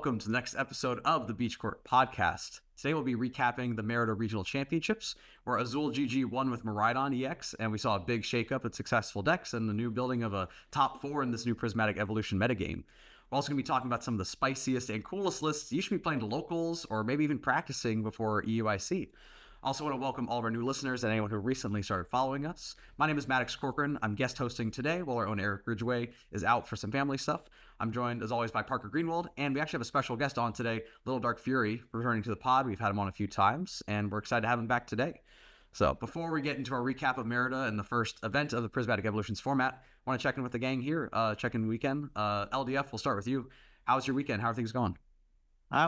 welcome to the next episode of the Beach Court Podcast. Today we'll be recapping the Merida Regional Championships, where Azul GG won with Miraidon EX, and we saw a big shakeup at successful decks and the new building of a top 4 in this new Prismatic Evolution metagame. We're also going to be talking about some of the spiciest and coolest lists you should be playing to locals, or maybe even practicing before EUIC. Also want to welcome all of our new listeners and anyone who recently started following us. My name is Maddox Corcoran. I'm guest hosting today while our own Eric Ridgway is out for some family stuff. I'm joined, as always, by Parker Greenwald, and we actually have a special guest on today, littledarkfury, returning to the pod. We've had him on a few times, and we're excited to have him back today. So before we get into our recap of Merida and the first event of the Prismatic Evolutions format, I want to check in with the gang here. Check-in weekend. LDF, we'll start with you. How was your weekend? How are things going?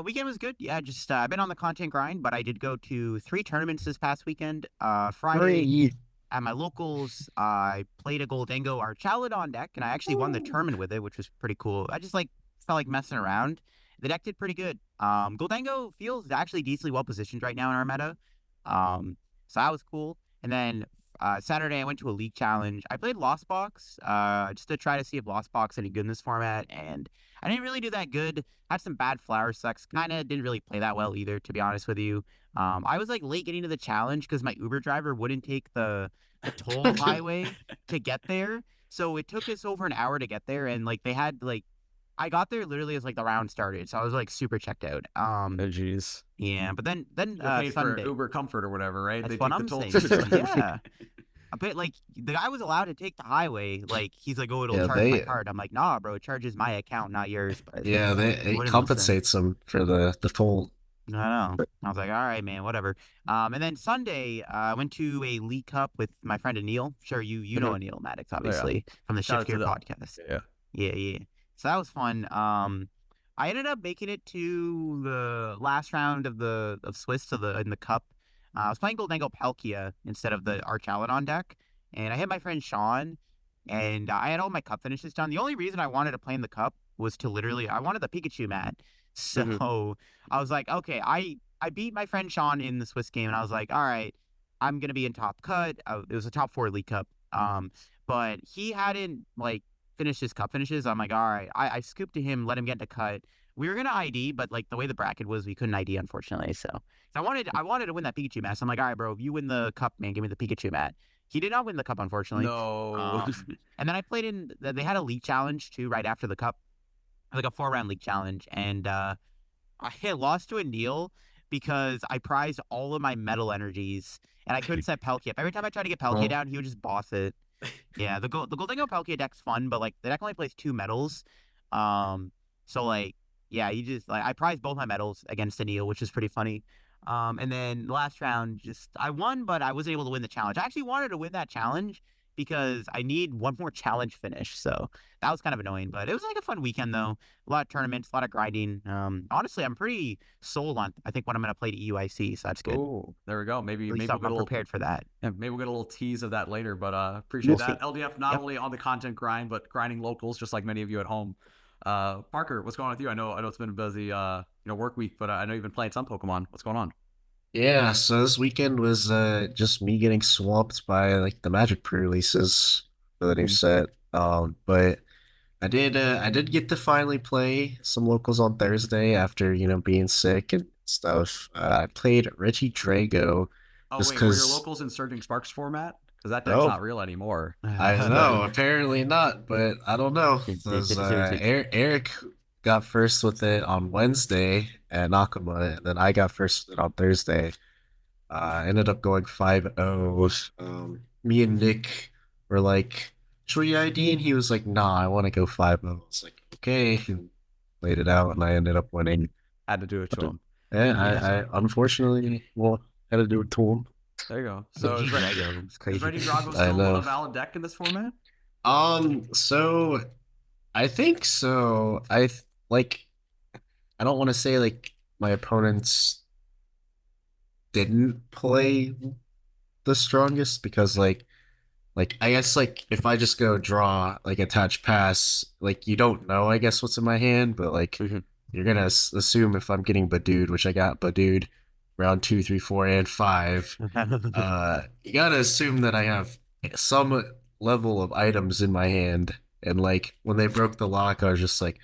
Weekend was good. Yeah, just I've been on the content grind, but I did go to 3 tournaments this past weekend. Friday at my locals, I played a Goldango Archetypes deck, and I actually won the tournament with it, which was pretty cool. I just felt like messing around. The deck did pretty good. Goldango feels actually decently well positioned right now in our meta. So that was cool. And then Saturday I went to a league challenge. I played Lost Box, just to try to see if Lost Box any good in this format, and I didn't really do that good. Had some bad flower sucks. Kind of didn't really play that well either, to be honest with you. I was late getting to the challenge because my Uber driver wouldn't take the toll highway to get there. So it took us over an hour to get there, and they had I got there literally as the round started, so I was super checked out. Oh jeez. Yeah, but then paid Sunday for Uber Comfort or whatever, right? That's They what take I'm the toll saying. too. Yeah. But the guy was allowed to take the highway. He's like, oh, it'll charge my card. I'm like, nah, bro, it charges my account, not yours. But yeah, it compensates them for the toll. I know. I was like, all right, man, whatever. And then Sunday, I went to a League Cup with my friend Anil. Sure, you know Anil Maddox, obviously, from the Shout out Shift Gear to podcast. Yeah. So that was fun. I ended up making it to the last round of Swiss in the cup. I was playing Goldango Palkia instead of the Archetypes deck, and I hit my friend Sean, and I had all my cup finishes done. The only reason I wanted to play in the cup was to I wanted the Pikachu mat. So I was like, okay, I beat my friend Sean in the Swiss game, and I was like, all right, I'm going to be in top cut. It was a top 4 League Cup. But he hadn't finished his cup finishes. I'm like, all right, I scooped to him, let him get into cut. We were gonna ID, but the way the bracket was, we couldn't ID, unfortunately. So I wanted to win that Pikachu mat. So I'm like, all right, bro, if you win the cup, man, give me the Pikachu mat. He did not win the cup, unfortunately. No. And then I played in. They had a league challenge too, right after the cup, a 4-round league challenge, and I had lost to a Neil because I prized all of my metal energies, and I couldn't set Palkia up. Every time I tried to get Palkia down, he would just boss it. Yeah, the Goldango Palkia deck's fun, but the deck only plays 2 metals. So yeah, you just I prized both my medals against Anil, which is pretty funny. And then the last round, I won, but I wasn't able to win the challenge. I actually wanted to win that challenge because I need one more challenge finish. So that was kind of annoying, but it was a fun weekend though. A lot of tournaments, a lot of grinding. Honestly, I'm pretty sold on I think when I'm gonna play to EUIC, so that's good. Oh, there we go. Maybe I'm prepared for that. Yeah, maybe we'll get a little tease of that later, but appreciate that. LDF not only on the content grind, but grinding locals, just like many of you at home. Parker, what's going on with you? I know it's been a busy work week, but I know you've been playing some Pokemon. What's going on? Yeah, so this weekend was just me getting swamped by the Magic pre-releases for the new set. But I did get to finally play some locals on Thursday after being sick and stuff. I played Reggie Drago. Oh wait, were your locals in Surging Sparks format? Because that deck's not real anymore. I know, apparently not, but I don't know. Eric got first with it on Wednesday at Nakama, and then I got first with it on Thursday. I ended up going 5-0. Me and Nick were like, should we ID? And he was like, nah, I want to go 5-0. I was like, okay. And played it out, and I ended up winning. Had to do it to him. Yeah, I unfortunately had to do it to him. There you go. So is Reggie Drago still a valid deck in this format? So I think so. I don't want to say my opponents didn't play the strongest because I guess if I just go draw attach pass, you don't know I guess what's in my hand, but you're gonna assume if I'm getting Badooed, which I got Badooed round 2, 3, 4, and 5. You gotta assume that I have some level of items in my hand, and when they broke the lock, I was just like,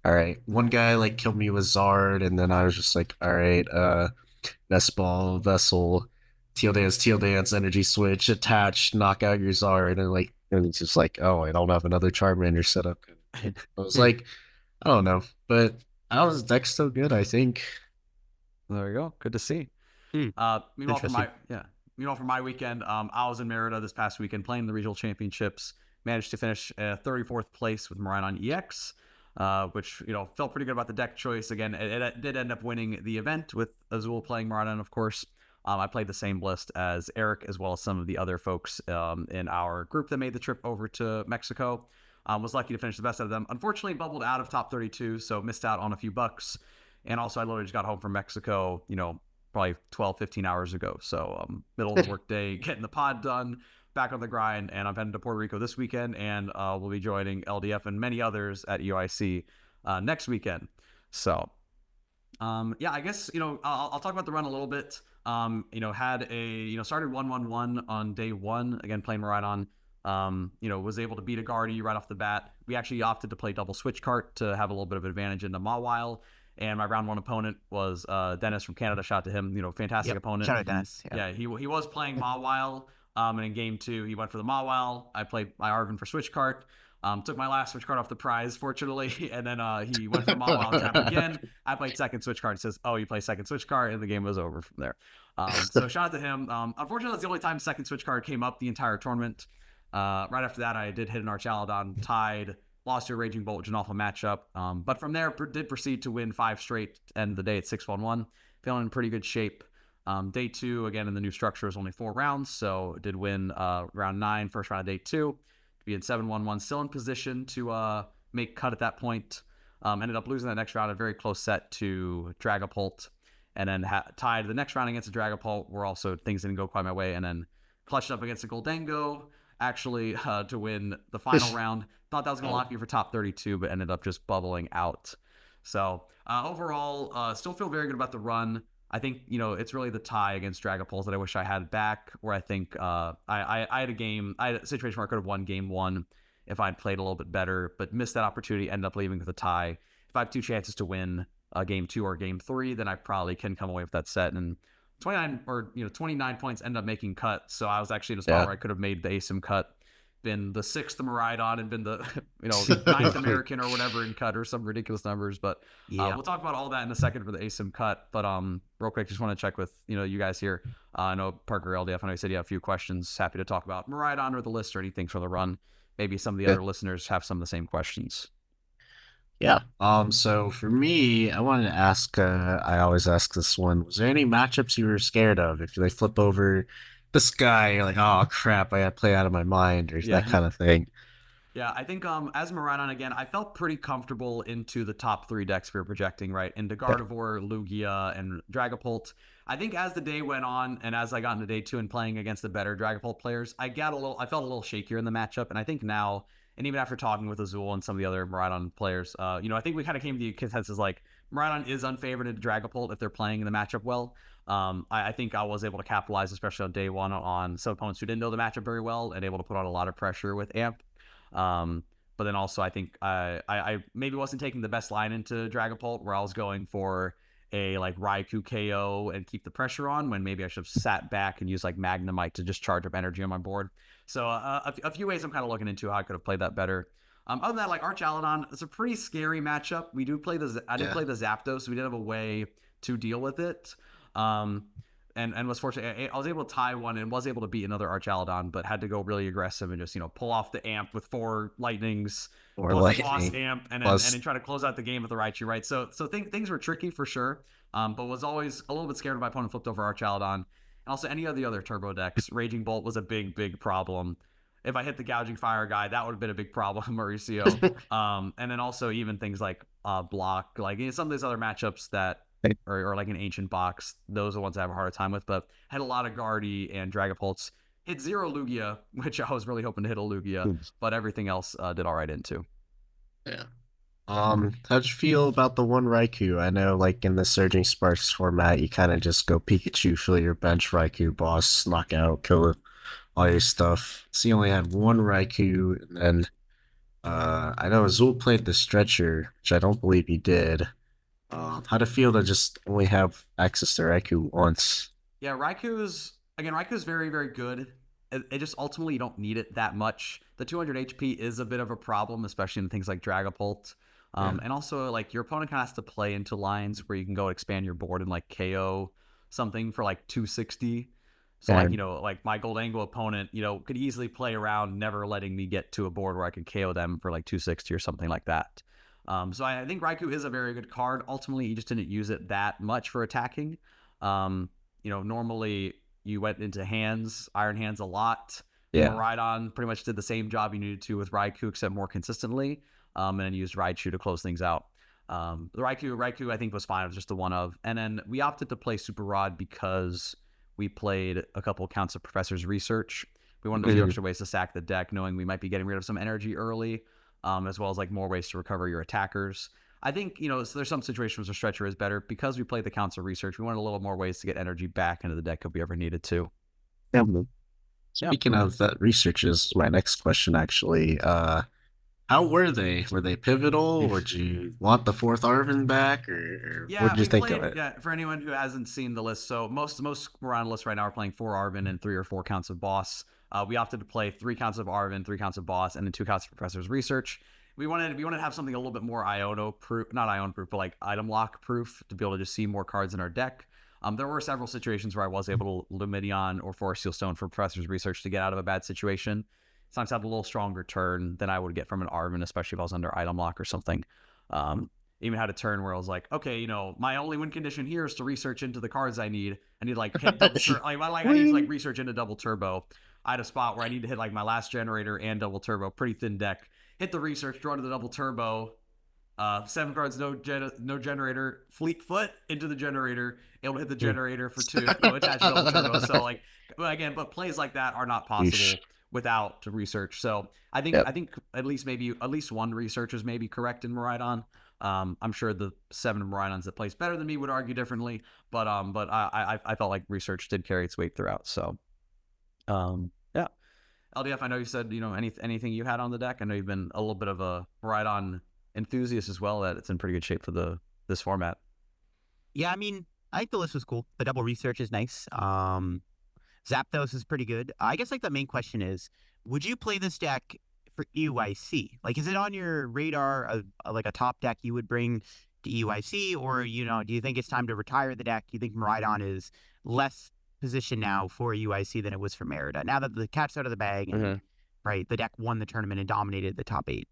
all right, one guy like killed me with Zard, and then I was just like, all right, Vespal, Vessel, Teal Dance, Energy Switch, attach, knock out your Zard, and like, and it's just like, oh, I don't have another Charmander set up. I was like, I don't know, but I was deck's still good, I think. There you go. Good to see. Meanwhile, for my weekend, I was in Merida this past weekend playing the regional championships. Managed to finish 34th place with Miraidon EX, which felt pretty good about the deck choice. Again, it did end up winning the event with Azul playing Miraidon, of course. I played the same list as Eric, as well as some of the other folks in our group that made the trip over to Mexico. Was lucky to finish the best out of them. Unfortunately, bubbled out of top 32, so missed out on a few bucks. And also, I literally just got home from Mexico, probably 12, 15 hours ago. So middle of the work day, getting the pod done, back on the grind. And I'm heading to Puerto Rico this weekend, and we'll be joining LDF and many others at EUIC next weekend. So I guess, I'll talk about the run a little bit. Had started 1-1-1 on day one, again, playing Miraidon. Was able to beat a Guardy right off the bat. We actually opted to play double switch cart to have a little bit of advantage into Mawile. And my round one opponent was Dennis from Canada. Shout out to him. Fantastic opponent. Shout out Dennis. Yeah, he was playing Mawile. And in game two, he went for the Mawile. I played my Arvin for switch cart. Took my last switch card off the prize, fortunately, and then he went for the Mawile tap again. I played second switch card. It says, "Oh, you play second switch card," and the game was over from there. So shout out to him. Unfortunately, that's the only time second switch card came up the entire tournament. Right after that, I did hit an Archaladon, tied, lost to a Raging Bolt, which is an awful matchup. But from there, did proceed to win 5 straight to end the day at 6-1-1. Feeling in pretty good shape. Day 2, again, in the new structure, is only 4 rounds, so did win round 9, first round of day 2. Be in 7-1-1, still in position to make cut at that point. Ended up losing that next round, a very close set to Dragapult, and then tied the next round against the Dragapult, where also things didn't go quite my way, and then clutched up against the Goldengo, actually, to win the final round. Thought that was going to lock me for top 32, but ended up just bubbling out. So overall, still feel very good about the run. I think, it's really the tie against Dragapult that I wish I had back, where I think I had a situation where I could have won game 1 if I'd played a little bit better, but missed that opportunity, ended up leaving with a tie. If I have 2 chances to win game 2 or game 3, then I probably can come away with that set. And 29 points end up making cut. So I was actually in a spot where I could have made the ASIM cut, been the 6th Miraidon, and been the 9th American or whatever in cut, or some ridiculous numbers. But we'll talk about all that in a second for the ASIM cut. But real quick, just want to check with you guys here. I know Parker LDF, I know you said you have a few questions. Happy to talk about Miraidon or the list or anything for the run. Maybe some of the other listeners have some of the same questions. Yeah. So for me, I wanted to ask, I always ask this one, was there any matchups you were scared of? If they flip over this guy, you're like, oh crap, I gotta play out of my mind, or that kind of thing. Yeah, I think as Miraidon, again, I felt pretty comfortable into the top 3 decks we were projecting, right? Into Gardevoir, Lugia, and Dragapult. I think as the day went on, and as I got into day 2 and playing against the better Dragapult players, I felt a little shakier in the matchup. And I think now, and even after talking with Azul and some of the other Miraidon players, I think we kind of came to the consensus like Miraidon is unfavored into Dragapult if they're playing in the matchup well. I think I was able to capitalize, especially on day 1, on some opponents who didn't know the matchup very well and able to put on a lot of pressure with Amp. But then also I think I maybe wasn't taking the best line into Dragapult, where I was going for a like Raikou KO and keep the pressure on, when maybe I should have sat back and used like Magnemite to just charge up energy on my board. So a few ways I'm kind of looking into how I could have played that better. Other than that, like Archaladon, it's a pretty scary matchup. We do play I did play the Zapdos, so we did have a way to deal with it. And was fortunate. I was able to tie one and was able to beat another Archaladon, but had to go really aggressive and just pull off the Amp with 4 lightnings, or plus boss Amp, and then try to close out the game with the Raichu, right? So things were tricky for sure. But was always a little bit scared when my opponent flipped over Archaladon. And also any of the other turbo decks, Raging Bolt was a big problem. If I hit the Gouging Fire guy, that would have been a big problem, Mauricio. And then also even things like Block, like some of these other matchups that, or like an Ancient Box, those are the ones I have a harder time with. But had a lot of Guardy and Dragapults. Hit 0 Lugia, which I was really hoping to hit a Lugia, but everything else did all right into. Yeah. How'd you feel about the one Raikou? I know, like in the Surging Sparks format, you kind of just go Pikachu, fill your bench, Raikou, boss, knockout, kill all your stuff. So you only had one Raikou, and then I know Azul played the stretcher, which I don't believe he did. How'd it feel to just only have access to Raikou once? Yeah, Raiku's very, very good. It just ultimately you don't need it that much. The 200 HP is a bit of a problem, especially in things like Dragapult. Yeah. And also, like, your opponent kind of has to play into lines where you can go expand your board and, like, KO something for, like, 260. So, Yeah. like, like my Goldango opponent, could easily play around never letting me get to a board where I could KO them for, like, 260 or something like that. So I think Raikou is a very good card. Ultimately, you just didn't use it that much for attacking. Um, normally you went into Iron Hands a lot. Yeah. Miraidon pretty much did the same job you needed to with Raikou, except more consistently, and then used Raichu to close things out. The Raikou, I think, was fine. It was just the one of. And then we opted to play Super Rod because we played a couple counts of Professor's Research. We wanted a few extra ways to sack the deck, knowing we might be getting rid of some energy early, as well as like more ways to recover your attackers. I think, so there's some situations where Stretcher is better. Because we played the Council Research, we wanted a little more ways to get energy back into the deck if we ever needed to. Yeah. Speaking of that, research is my next question, actually. How were they? Were they pivotal? Would you want the fourth Arvin back, or what did you think of it? Yeah, for anyone who hasn't seen the list, so most Miraidon lists right now are playing 4 Arvin and 3 or 4 counts of Boss. We opted to play 3 counts of Arvin, 3 counts of Boss, and then 2 counts of Professor's Research. We wanted to have something a little bit more Iono proof, not Iono proof, but like item lock proof to be able to just see more cards in our deck. There were several situations where I was able to Lumineon or Forest Seal Stone for Professor's Research to get out of a bad situation. Sometimes have a little stronger turn than I would get from an Arvin, especially if I was under item lock or something. Even had a turn where I was like, okay, my only win condition here is to research into the cards I need. I need to like hit double I need to like research into double turbo. I had a spot where I need to hit like my last generator and double turbo, pretty thin deck. Hit the research, draw to the double turbo. 7 cards, no generator, fleet foot into the generator, able to hit the generator for 2, attach double turbo. So like, but plays like that are not possible without research. So I think at least one research is maybe correct in Miraidon. I'm sure the 7 Miraidons that plays better than me would argue differently, but I felt like research did carry its weight throughout. So, yeah. LDF, I know you said anything you had on the deck. I know you've been a little bit of a Miraidon enthusiast as well. That it's in pretty good shape for this format. Yeah, I mean, I think the list was cool. The double research is nice. Zapdos is pretty good. I guess like the main question is, would you play this deck for EUIC? Like, is it on your radar of like a top deck you would bring to EUIC, or do you think it's time to retire the deck? Do you think Miraidon is less positioned now for EUIC than it was for Merida? Now that the cat's out of the bag, and right, the deck won the tournament and dominated the top 8.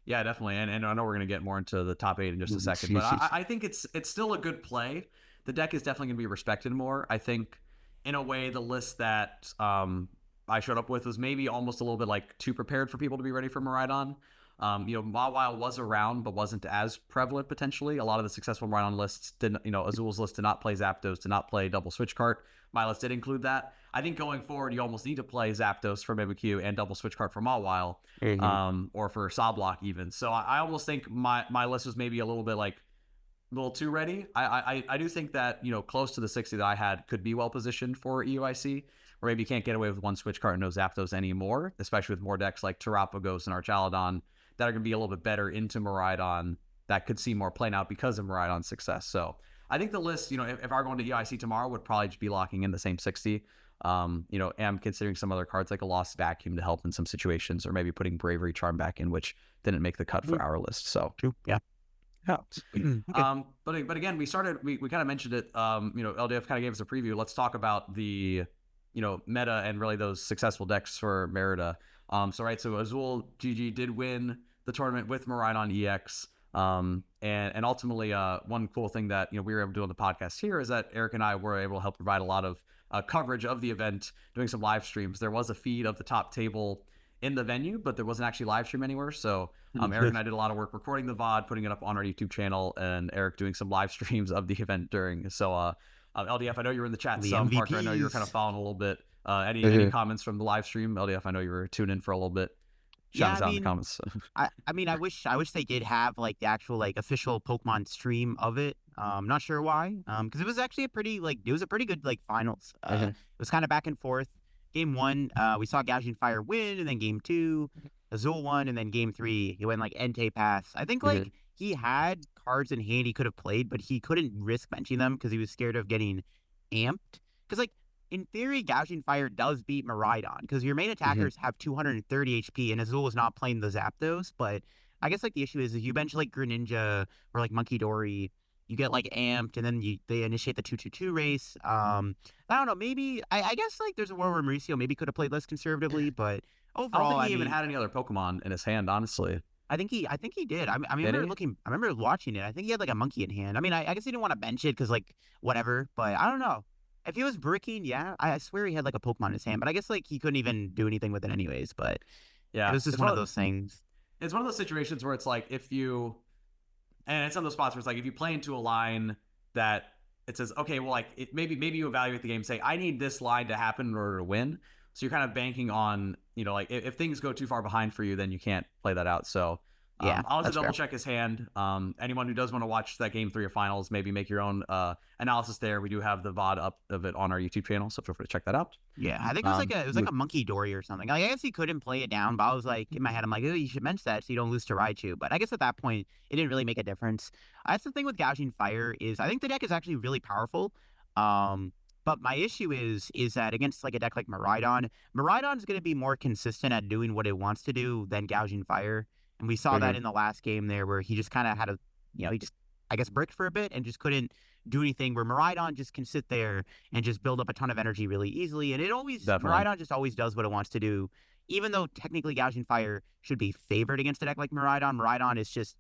Yeah, definitely. And I know we're going to get more into the top 8 in just a second, but I think it's still a good play. The deck is definitely going to be respected more. I think in a way the list that I showed up with was maybe almost a little bit like too prepared for people to be ready for Miraidon. Mawile was around, but wasn't as prevalent potentially. A lot of the successful Miraidon lists didn't, Azul's list did not play Zapdos, did not play double switch cart. My list did include that. I think going forward, you almost need to play Zapdos for Mimikyu and double switch cart for Mawile, or for Soblock even. So I almost think my list was maybe a little bit like a little too ready. I do think that close to the 60 that I had could be well positioned for EUIC, or maybe you can't get away with one switch card and no Zapdos anymore, especially with more decks like Terapagos and Archaludon that are going to be a little bit better into Miraidon that could see more play now because of Miraidon's success. So I think the list, if I were going to EIC tomorrow, would probably just be locking in the same 60. Am considering some other cards like a Lost Vacuum to help in some situations, or maybe putting Bravery Charm back in, which didn't make the cut for our list. So yeah. Okay. But again, we kind of mentioned it. LDF kind of gave us a preview. Let's talk about the meta and really those successful decks for Merida. So Azul GG did win the tournament with Miraidon EX. And ultimately, one cool thing that we were able to do on the podcast here is that Eric and I were able to help provide a lot of coverage of the event, doing some live streams. There was a feed of the top table in the venue, but there wasn't actually live stream anywhere. So Eric and I did a lot of work recording the VOD, putting it up on our YouTube channel, and Eric doing some live streams of the event during. So LDF, I know you were in the chat some. Parker, I know you were kind of following a little bit. Any comments from the live stream? LDF, I know you were tuned in for a little bit. Shout us out in the comments. I mean, I wish they did have like the actual like official Pokemon stream of it. I'm not sure why. Because it was actually a pretty good like finals. It was kind of back and forth. Game 1, we saw Gouging Fire win, and then game 2, Azul won, and then game 3 he went like Entei pass. I think like he had cards in hand he could have played, but he couldn't risk benching them because he was scared of getting amped. Because like in theory, Gouging Fire does beat Miraidon because your main attackers have 230 HP, and Azul is not playing the Zapdos. But I guess like the issue is if you bench like Greninja or like Monkey Dory, you get like amped, and then they initiate the 2-2-2 race. I don't know. Maybe I guess like there's a world where Mauricio maybe could have played less conservatively, but I don't overall, think he even had any other Pokemon in his hand, honestly. I think he did. I remember looking. I remember watching it. I think he had like a monkey in hand. I mean, I guess he didn't want to bench it because like whatever. But I don't know. If he was bricking, yeah, I swear he had like a Pokemon in his hand. But I guess like he couldn't even do anything with it anyways. But yeah, it was just one of those things. It's one of those situations where it's like if you, and it's one of those spots where it's like if you play into a line that it says, okay, well, like maybe you evaluate the game, say I need this line to happen in order to win. So you're kind of banking on, like if things go too far behind for you, then you can't play that out. So yeah, I'll have to double check his hand. Anyone who does want to watch that game 3 of finals, maybe make your own analysis there. We do have the VOD up of it on our YouTube channel, so feel free to check that out. Yeah, I think it was like a Monkey Dory or something. Like, I guess he couldn't play it down, but I was like in my head, I'm like, oh, you should bench that so you don't lose to Raichu. But I guess at that point, it didn't really make a difference. That's the thing with Gouging Fire is I think the deck is actually really powerful. But my issue is that against like a deck like Miraidon is going to be more consistent at doing what it wants to do than Gouging Fire. And we saw that in the last game there where he just kind of had he just, I guess, bricked for a bit and just couldn't do anything, where Miraidon just can sit there and just build up a ton of energy really easily. And Miraidon just always does what it wants to do. Even though technically Gouging Fire should be favored against a deck like Miraidon is just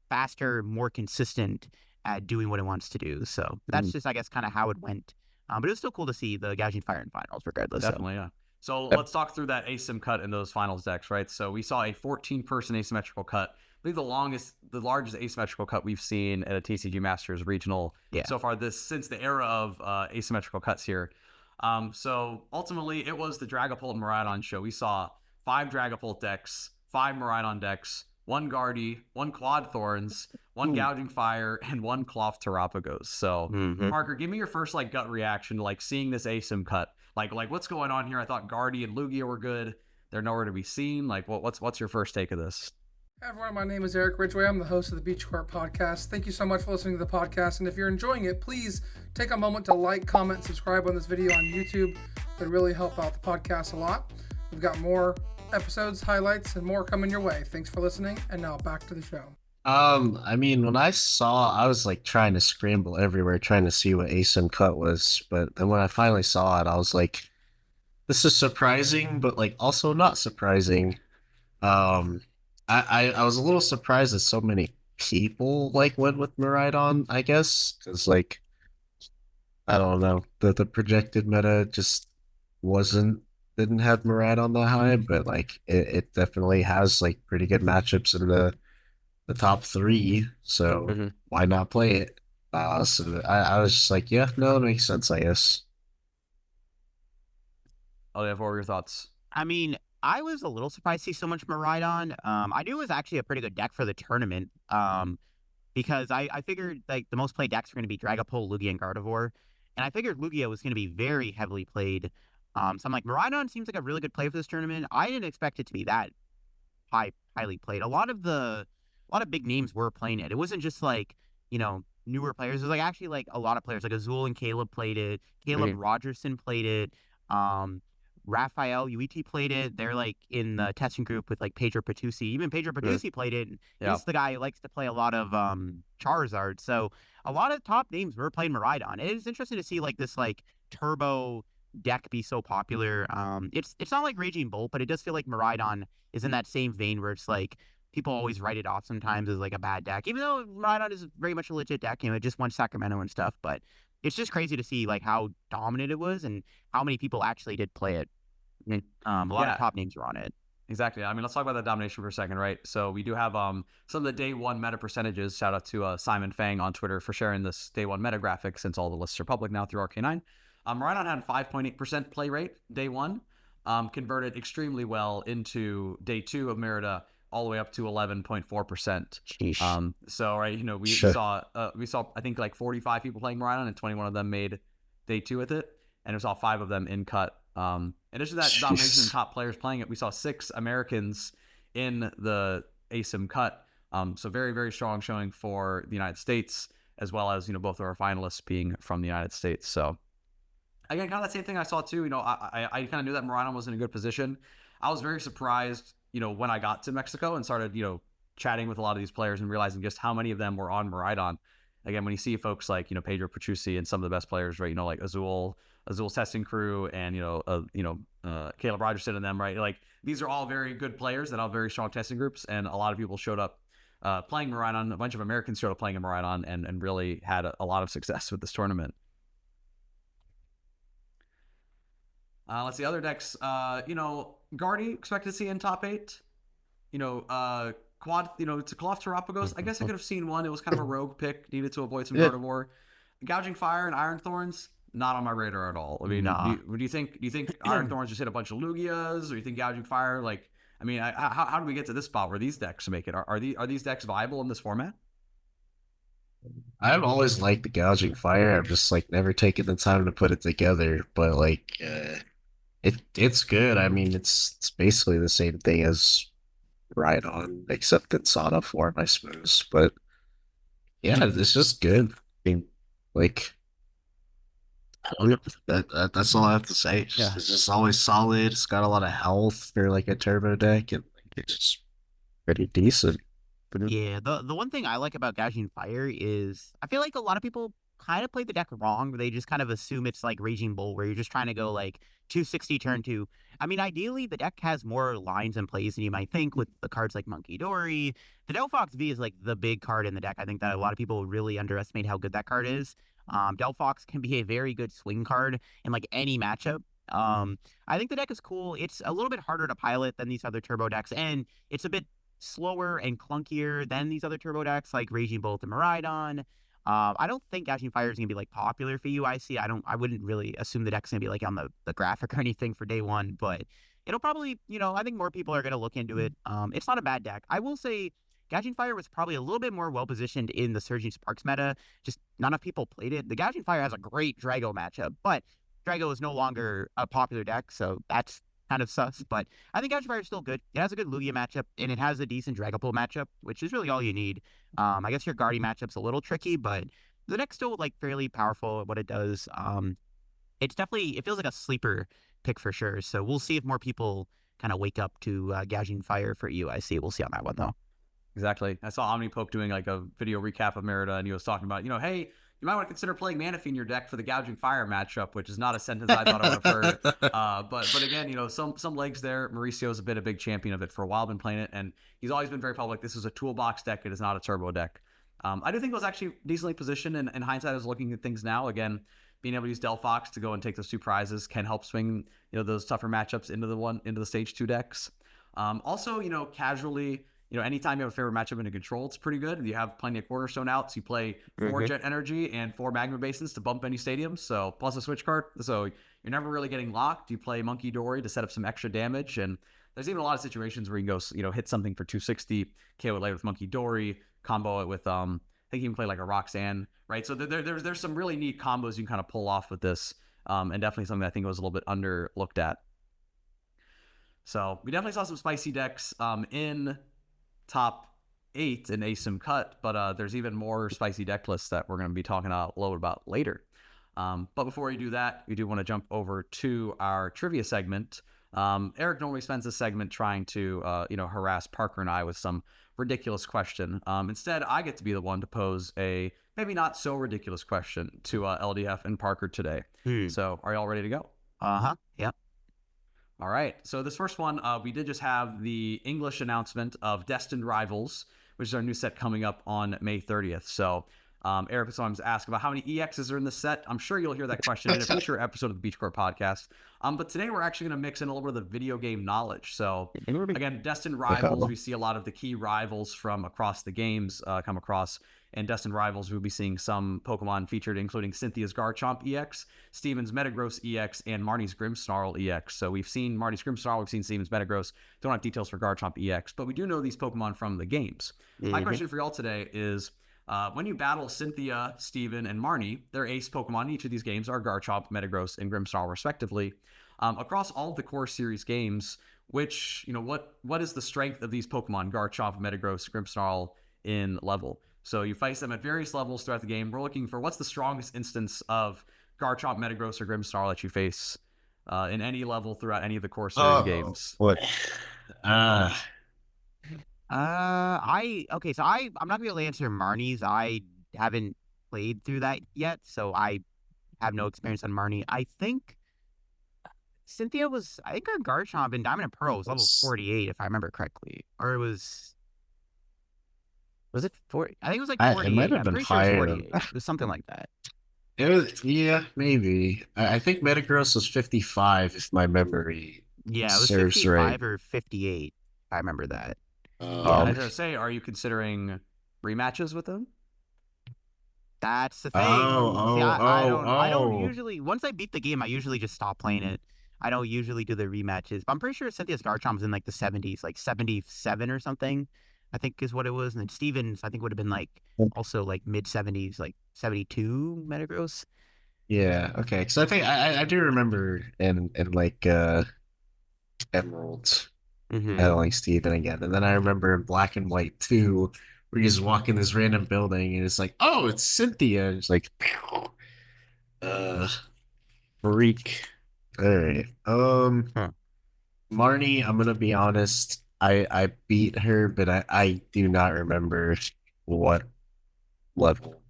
faster, more consistent at doing what it wants to do. So that's just, I guess, kind of how it went. But it was still cool to see the Gouging Fire in finals regardless. Definitely, yeah. So let's talk through that asym cut in those finals decks, right? So we saw a 14-person asymmetrical cut. I believe the largest asymmetrical cut we've seen at a TCG Masters regional so far since the era of asymmetrical cuts here. So ultimately, it was the Dragapult and Miraidon show. We saw 5 Dragapult decks, 5 Miraidon decks, 1 Guardy, 1 Clawed Thorns, 1 Gouging Fire, and 1 Cloth Terapagos. So Parker, give me your first like gut reaction to like seeing this asym cut. Like what's going on here? I thought Guardy and Lugia were good. They're nowhere to be seen. Like what's your first take of this? Hey everyone, my name is Eric Ridgway. I'm the host of the Beach Court Podcast. Thank you so much for listening to the podcast. And if you're enjoying it, please take a moment to like, comment, and subscribe on this video on YouTube. It would really help out the podcast a lot. We've got more episodes, highlights, and more coming your way. Thanks for listening. And now back to the show. I mean, when I was like trying to scramble everywhere, trying to see what asym cut was, but then when I finally saw it, I was like, this is surprising, but like also not surprising. I was a little surprised that so many people like went with Miraidon, I guess, because like, I don't know, the projected meta just didn't have Miraidon that high, but like it definitely has like pretty good matchups in the top 3, so why not play it? So I was just like, yeah, no, that makes sense, I guess. Oh yeah, what were your thoughts? I mean, I was a little surprised to see so much Miraidon. I knew it was actually a pretty good deck for the tournament. Because I figured like the most played decks were going to be Dragapult, Lugia, and Gardevoir, and I figured Lugia was going to be very heavily played. So I'm like, Miraidon seems like a really good play for this tournament. I didn't expect it to be that highly played. A lot of big names were playing it. It wasn't just like, newer players. It was like actually like a lot of players, like Azul and Caleb played it. Caleb Rogerson played it. Raphael UET played it. They're like in the testing group with like Pedro Patusi. Even Pedro Patusi played it. He's the guy who likes to play a lot of Charizard. So a lot of top names were playing Miraidon. It is interesting to see like this like turbo deck be so popular. It's not like Raging Bolt, but it does feel like Miraidon is in that same vein where it's like people always write it off sometimes as like a bad deck, even though Miraidon is very much a legit deck. It just won Sacramento and stuff, but it's just crazy to see like how dominant it was and how many people actually did play it. A lot of top names were on it. Exactly. I mean, let's talk about that domination for a second, right? So we do have some of the day one meta percentages. Shout out to Simon Fang on Twitter for sharing this day one meta graphic, since all the lists are public now through RK9. Miraidon had a 5.8% play rate day one, converted extremely well into day 2 of Merida, all the way up to 11.4%. So right, we saw I think like 45 people playing Miraidon, and 21 of them made day 2 with it, and we saw 5 of them in cut. In addition to that domination and top players playing it, we saw 6 Americans in the ASIM cut. So very, very strong showing for the United States, as well as, both of our finalists being from the United States. So again, kind of the same thing I saw too. I kind of knew that Miraidon was in a good position. I was very surprised, when I got to Mexico and started, chatting with a lot of these players and realizing just how many of them were on Miraidon. Again, when you see folks like, Pedro Petrucci and some of the best players, right? Like Azul's testing crew and, Caleb Rogerson and them, right? Like these are all very good players that have very strong testing groups. And a lot of people showed up playing Miraidon. A bunch of Americans showed up playing in Miraidon and really had a lot of success with this tournament. Let's see, other decks. Guardy expected to see in top 8. Quad, it's a Call of Terapagos. I guess I could have seen one. It was kind of a rogue pick, needed to avoid some Gardevoir. Gouging Fire and Iron Thorns, not on my radar at all. I mean, do you think Iron Thorns just hit a bunch of Lugias, or you think Gouging Fire, like, I mean, how do we get to this spot where these decks make it? Are these decks viable in this format? I've always liked the Gouging Fire. I've just like never taken the time to put it together, but like it's good. I mean, it's basically the same thing as Miraidon, except in sauna form, I suppose. But yeah, it's just good. I mean, like that's all I have to say. It's just always solid. It's got a lot of health for like a turbo deck, and it's just pretty decent. Yeah, the one thing I like about Gouging Fire is I feel like a lot of people kind of play the deck wrong. They just kind of assume it's like Raging Bull, where you're just trying to go like 260 turn 2. I mean, ideally, the deck has more lines and plays than you might think with the cards like Monkey Dory. The Delphox V is like the big card in the deck. I think that a lot of people really underestimate how good that card is. Delphox can be a very good swing card in like any matchup. I think the deck is cool. It's a little bit harder to pilot than these other turbo decks, and it's a bit slower and clunkier than these other turbo decks like Raging Bolt and Miraidon. I don't think Gouging Fire is gonna be like popular for UIC. I wouldn't really assume the deck's gonna be like on the graphic or anything for day one, but it'll probably, I think more people are gonna look into it. It's not a bad deck. I will say Gouging Fire was probably a little bit more well positioned in the Surging Sparks meta. Just not enough people played it. The Gouging Fire has a great Drago matchup, but Drago is no longer a popular deck, so that's kind of sus. But I think Gouging Fire is still good. It has a good Lugia matchup, and it has a decent Dragapult matchup, which is really all you need. I guess your Guardy matchup's a little tricky, but the deck's still like fairly powerful at what it does. It feels like a sleeper pick for sure. So we'll see if more people kind of wake up to Gouging Fire for UIC. We'll see on that one though. Exactly. I saw OmniPoke doing like a video recap of Merida, and he was talking about, hey, you might want to consider playing Manaphy in your deck for the Gouging Fire matchup, which is not a sentence I thought I would have heard. But again, some legs there. Mauricio's been a big champion of it for a while, been playing it, and he's always been very public. This is a toolbox deck. It is not a turbo deck. I do think it was actually decently positioned, and in hindsight, I was looking at things now. Again, being able to use Delphox to go and take those 2 prizes can help swing, those tougher matchups into the stage 2 decks. Also, casually, anytime you have a favorite matchup in a control, it's pretty good. You have plenty of cornerstone outs. You play 4 Jet Energy and 4 Magma Basins to bump any stadium. So plus a switch card. So you're never really getting locked. You play Monkey Dory to set up some extra damage. And there's even a lot of situations where you can go, hit something for 260, KO it later with Monkey Dory, combo it with, I think you can play like a Roxanne, right? So there's some really neat combos you can kind of pull off with this. And definitely something I think was a little bit under looked at. So we definitely saw some spicy decks in top 8 in ASIM cut, but there's even more spicy deck lists that we're going to be talking a little bit about later. But before we do that, we do want to jump over to our trivia segment. Eric normally spends this segment trying to harass Parker and I with some ridiculous question. Instead, I get to be the one to pose a maybe not so ridiculous question to LDF and Parker today. So are y'all ready to go? Yep. All right. So this first one, we did just have the English announcement of Destined Rivals, which is our new set coming up on May 30th. So Eric was wanting to ask about how many EXs are in the set. I'm sure you'll hear that question in a future episode of the Beach Court podcast. But today we're actually going to mix in a little bit of the video game knowledge. So again, Destined Rivals, we see a lot of the key rivals from across the games come across. And Destined Rivals, we'll be seeing some Pokemon featured, including Cynthia's Garchomp EX, Steven's Metagross EX, and Marnie's Grimmsnarl EX. So we've seen Marnie's Grimmsnarl, we've seen Steven's Metagross. Don't have details for Garchomp EX, but we do know these Pokemon from the games. My question for y'all today is, when you battle Cynthia, Steven, and Marnie, their ace Pokemon in each of these games are Garchomp, Metagross, and Grimmsnarl, respectively. Across all of the core series games, which, what is the strength of these Pokemon, Garchomp, Metagross, Grimmsnarl, in level. So you face them at various levels throughout the game. We're looking for what's the strongest instance of Garchomp, Metagross, or Grimmsnarl that you face in any level throughout any of the core series games. What? Okay, so I'm not gonna be able to answer Marnie's. I haven't played through that yet, so I have no experience on Marnie. I think I think her Garchomp in Diamond and Pearl was level 48, if I remember correctly. Or was it 40? I think it was like 48. It might have I'm been pretty sure it was higher 48. It was something like that. It was, yeah, maybe. I think Metagross was 55, if my memory Yeah, it was serves 55 right. or 58. I remember that. I was Um, gonna say, are you considering rematches with them? That's the thing. Oh, See, I don't oh. usually, once I beat the game, I usually just stop playing it. I don't usually do the rematches. But I'm pretty sure Cynthia's Garchomp's in like the 70s, like 77 or something, I think is what it was. And then Steven's, I think, would have been like also like mid 70s, like 72 Metagross. Yeah, okay. Because I think I do remember in like Emerald battling Steven again. And then I remember in Black and White too, where you just walk in this random building and it's like, oh, it's Cynthia. And it's like freak. All right. Marnie, I'm gonna be honest. I beat her, but I do not remember what level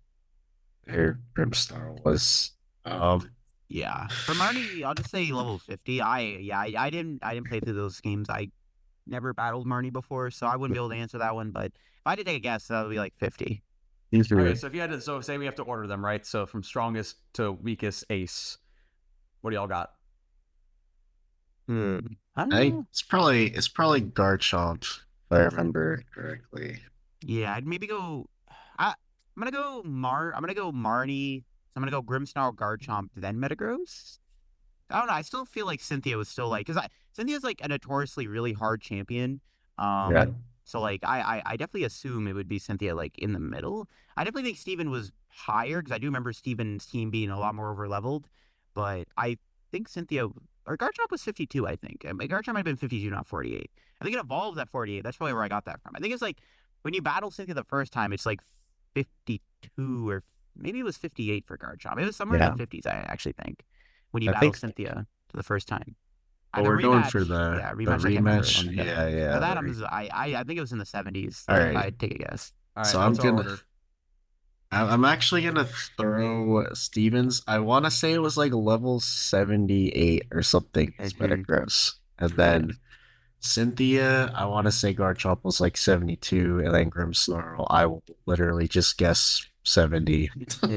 her Brimstar was. Yeah. For Marnie, I'll just say level 50. I didn't play through those games. I never battled Marnie before, so I wouldn't be able to answer that one. But if I had to take a guess, that would be like 50. Okay, so if you had to, so say we have to order them, right? So from strongest to weakest ace, what do y'all got? I don't I know. think it's probably Garchomp, if I remember correctly. Yeah, I'd maybe go. I'm gonna go Marnie. So I'm gonna go Grimmsnarl, Garchomp, then Metagross. I don't know. I still feel like Cynthia was still like, because Cynthia's like a notoriously really hard champion. Yeah. So like I definitely assume it would be Cynthia like in the middle. I definitely think Steven was higher because I do remember Steven's team being a lot more over leveled. But I think Cynthia or Garchomp was 52. I think Garchomp might have been 52, not 48. I think it evolved at 48. That's probably where I got that from. I think it's like when you battle Cynthia the first time, it's like 52 or maybe it was 58 for Garchomp. It was somewhere in the 50s. I actually think when you battle Cynthia for the first time. Well, we're going for the rematch. Yeah. For that, I think it was in the 70s. All right. I'd take a guess. All right, So I'm actually gonna throw Stevens. I want to say it was like level 78 or something. It's Metagross, and then Cynthia. I want to say Garchomp was like 72, and then Grimmsnarl. I will literally just guess 70. All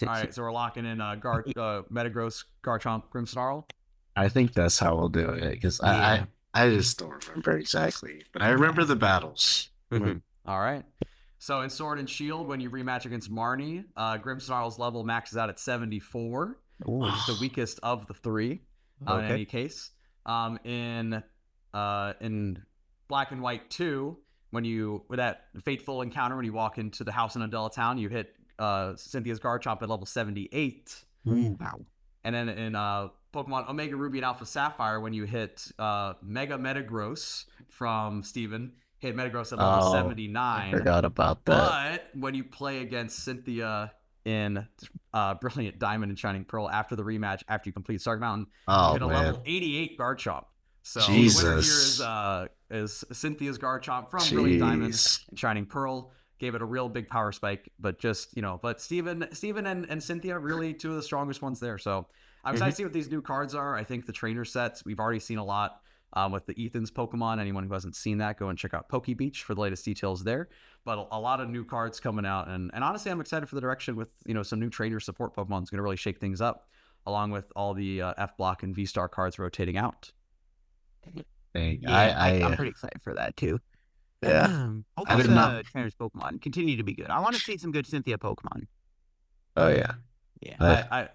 right, so we're locking in Metagross, Garchomp, Grimmsnarl. I think that's how we'll do it because I just don't remember exactly, but I remember the battles. All right. So in Sword and Shield, when you rematch against Marnie, Grimmsnarl's level maxes out at 74, which is the weakest of the three in any case. In Black and White 2, with that fateful encounter when you walk into the house in Undella Town, you hit Cynthia's Garchomp at level 78. Wow. And then in Pokemon Omega Ruby and Alpha Sapphire, when you hit Mega Metagross from Steven, hit Metagross at level 79. I forgot about that. But when you play against Cynthia in Brilliant Diamond and Shining Pearl after the rematch, after you complete Stark Mountain, you hit a level 88 Garchomp. So the winner here is Cynthia's Garchomp from Brilliant Diamond and Shining Pearl. Gave it a real big power spike, but but Steven and Cynthia, really two of the strongest ones there. So I'm excited to see what these new cards are. I think the trainer sets, we've already seen a lot with the Ethan's Pokemon. Anyone who hasn't seen that, go and check out Poke Beach for the latest details there. But a lot of new cards coming out. And honestly, I'm excited for the direction with, some new trainer support Pokemon. It's going to really shake things up, along with all the F-Block and V-Star cards rotating out. I'm pretty excited for that too. Yeah. Hopefully the trainer's Pokemon continue to be good. I want to see some good Cynthia Pokemon. Oh yeah. Yeah.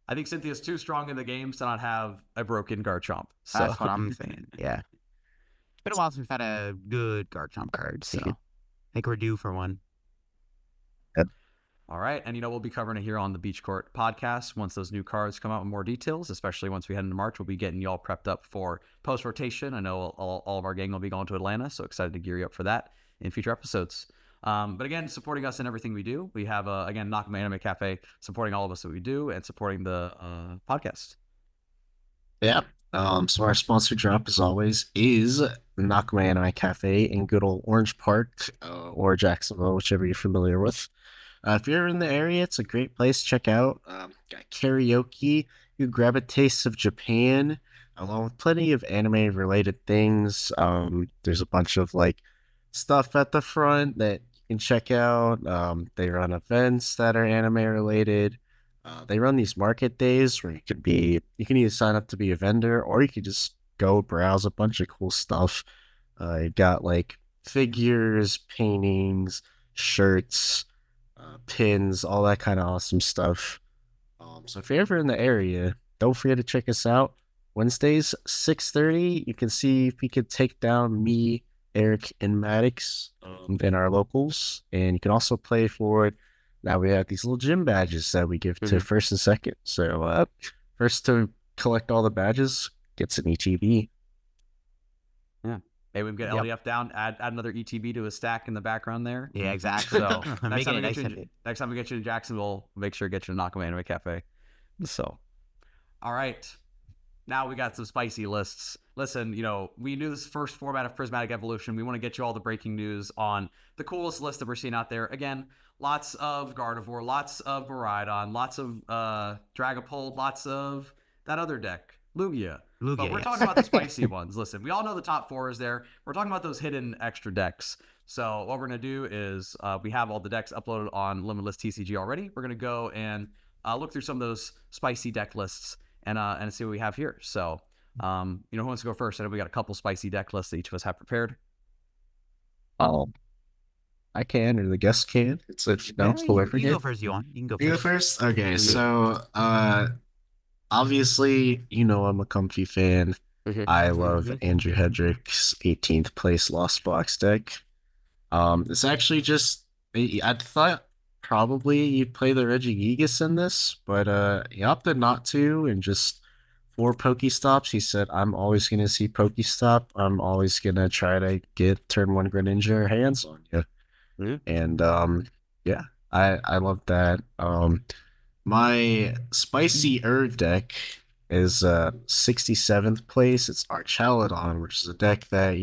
I think Cynthia's too strong in the games to not have a broken Garchomp. So. That's what I'm saying. Yeah. It's been a while since we've had a good Garchomp card, so I think we're due for one. Yep. All right. And, we'll be covering it here on the Beach Court podcast once those new cards come out with more details, especially once we head into March. We'll be getting y'all prepped up for post-rotation. I know all of our gang will be going to Atlanta, so excited to gear you up for that in future episodes. But again, supporting us in everything we do. We have, again, Nakama Anime Cafe supporting all of us that we do and supporting the podcast. Yeah. So our sponsor drop, as always, is the Nakama Anime Cafe in good old Orange Park or Jacksonville, whichever you're familiar with. If you're in the area, it's a great place to check out. Got karaoke. You grab a taste of Japan, along with plenty of anime-related things. There's a bunch of stuff at the front that you can check out. They run events that are anime-related. They run these market days where you can either sign up to be a vendor or you can just go browse a bunch of cool stuff. You've got figures, paintings, shirts, pins, all that kind of awesome stuff. So if you're ever in the area, don't forget to check us out. Wednesdays, 6:30. You can see if we could take down me, Eric, and Maddox in our locals. And you can also play for it. Now we have these little gym badges that we give to first and second. So first to collect all the badges gets an ETB. Yeah. Hey, we've got LDF down. Add another ETB to a stack in the background there. Yeah, exactly. So next time we get you to Jacksonville, make sure to get you to Nakama Anime Cafe. So, all right. Now we got some spicy lists. Listen, we knew this first format of Prismatic Evolution. We want to get you all the breaking news on the coolest list that we're seeing out there. Again, lots of Gardevoir, lots of Miraidon, lots of Dragapult, lots of that other deck, Lugia. But we're talking about the spicy ones. Listen, we all know the top 4 is there. We're talking about those hidden extra decks. So what we're going to do is we have all the decks uploaded on Limitless TCG already. We're going to go and look through some of those spicy deck lists and see what we have here. So, who wants to go first? I know we got a couple spicy deck lists that each of us have prepared. I can, or the guest can. It's whoever you go first, you want. You can go first. You go first? Okay, so obviously, I'm a Comfy fan. I love Andrew Hedrick's 18th place Lost Box deck. It's actually just, I thought probably you'd play the Regigigas in this, but he opted not to, and just for Pokestops, he said, I'm always going to see Pokestop. I'm always going to try to get turn 1 Greninja hands on you. And I love that. My spicy deck is 67th place. It's Archetypes, which is a deck that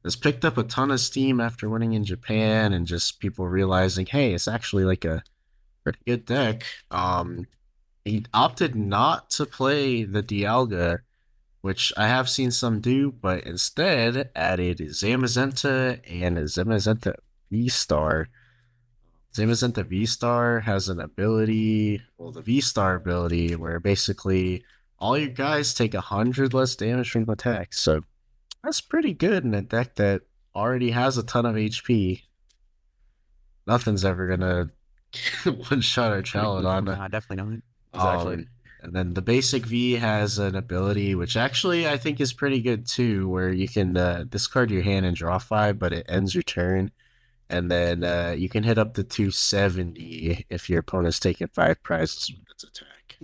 has picked up a ton of steam after winning in Japan, and just people realizing, hey, it's actually a pretty good deck. He opted not to play the Dialga, which I have seen some do, but instead added Zamazenta and Zamazenta V-Star. Zamazenta V-Star has an ability, the V-Star ability, where basically all your guys take 100 less damage from attack. So that's pretty good in a deck that already has a ton of HP. Nothing's ever gonna one-shot or challenge on it. No, definitely not. Exactly. And then the basic V has an ability, which actually I think is pretty good too, where you can discard your hand and draw 5, but it ends your turn. And then you can hit up to 270 if your opponent's taking 5 prizes with its attack.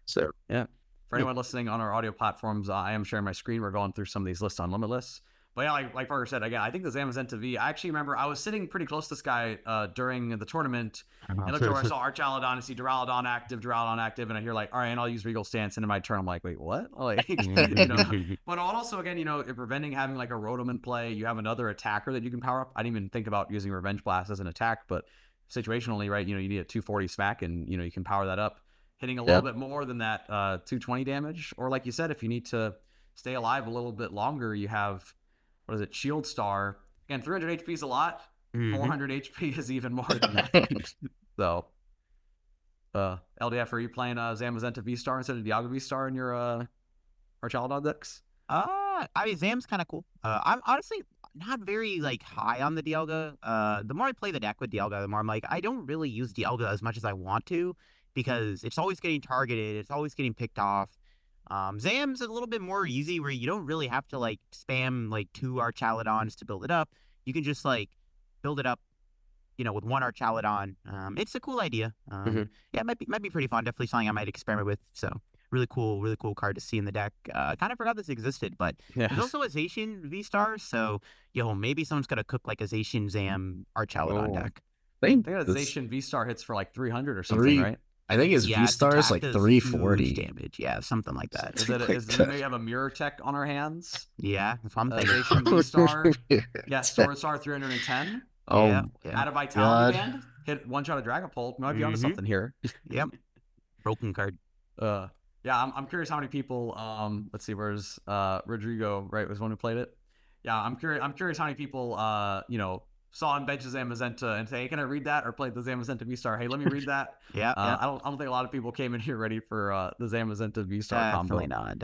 So, yeah. For anyone listening on our audio platforms, I am sharing my screen. We're going through some of these lists on Limitless. But yeah, like Parker said, again, I think the Zamazenta V, I actually remember I was sitting pretty close to this guy during the tournament. And looked over, I saw Archaladon, I see Duraludon active, and I hear all right, and I'll use Regal Stance into my turn. I'm like, wait, what? But also, again, if preventing having a Rotom in play, you have another attacker that you can power up. I didn't even think about using Revenge Blast as an attack, but situationally, right, you need a 240 smack, and, you can power that up, hitting a little bit more than that 220 damage. Or like you said, if you need to stay alive a little bit longer, you have... what is it? Shield Star. Again, 300 HP is a lot. 400 HP is even more than that. So, LDF, are you playing Zamazenta V-Star instead of Dialga V-Star in your Archaladon decks? I mean, Zam's kind of cool. I'm honestly not very high on the Dialga. The more I play the deck with Dialga, the more I'm I don't really use Dialga as much as I want to, because it's always getting targeted. It's always getting picked off. Zam's a little bit more easy, where you don't really have to spam 2 Archaladons to build it up. You can just build it up with one Archaladon. It's a cool idea. Yeah, it might be pretty fun. Definitely something I might experiment with. So really cool card to see in the deck. Kind of forgot this existed, but there's also a Zacian V-Star. So maybe someone's gonna cook like a Zacian Zam Archaladon deck. I think that Zacian V-Star hits for like 300 or something, right? I think his V-Star is like 340 damage. Yeah, something like that. Does it maybe have a mirror tech on our hands? Yeah, if I'm thinking. Zacian V-Star. Yeah, Sword Star 310. Yeah. Add a Vitality Band. Hit one shot of Dragapult. Might be onto something here. Yep. Broken card. Yeah, I'm curious how many people. Let's see, where's Rodrigo? Right, was one who played it. Yeah, I'm curious how many people saw and bench Zamazenta and say, hey, can I read that? Or played the Zamazenta V-Star. Hey, let me read that. Yeah. I don't think a lot of people came in here ready for the Zamazenta V-Star combo. Definitely not.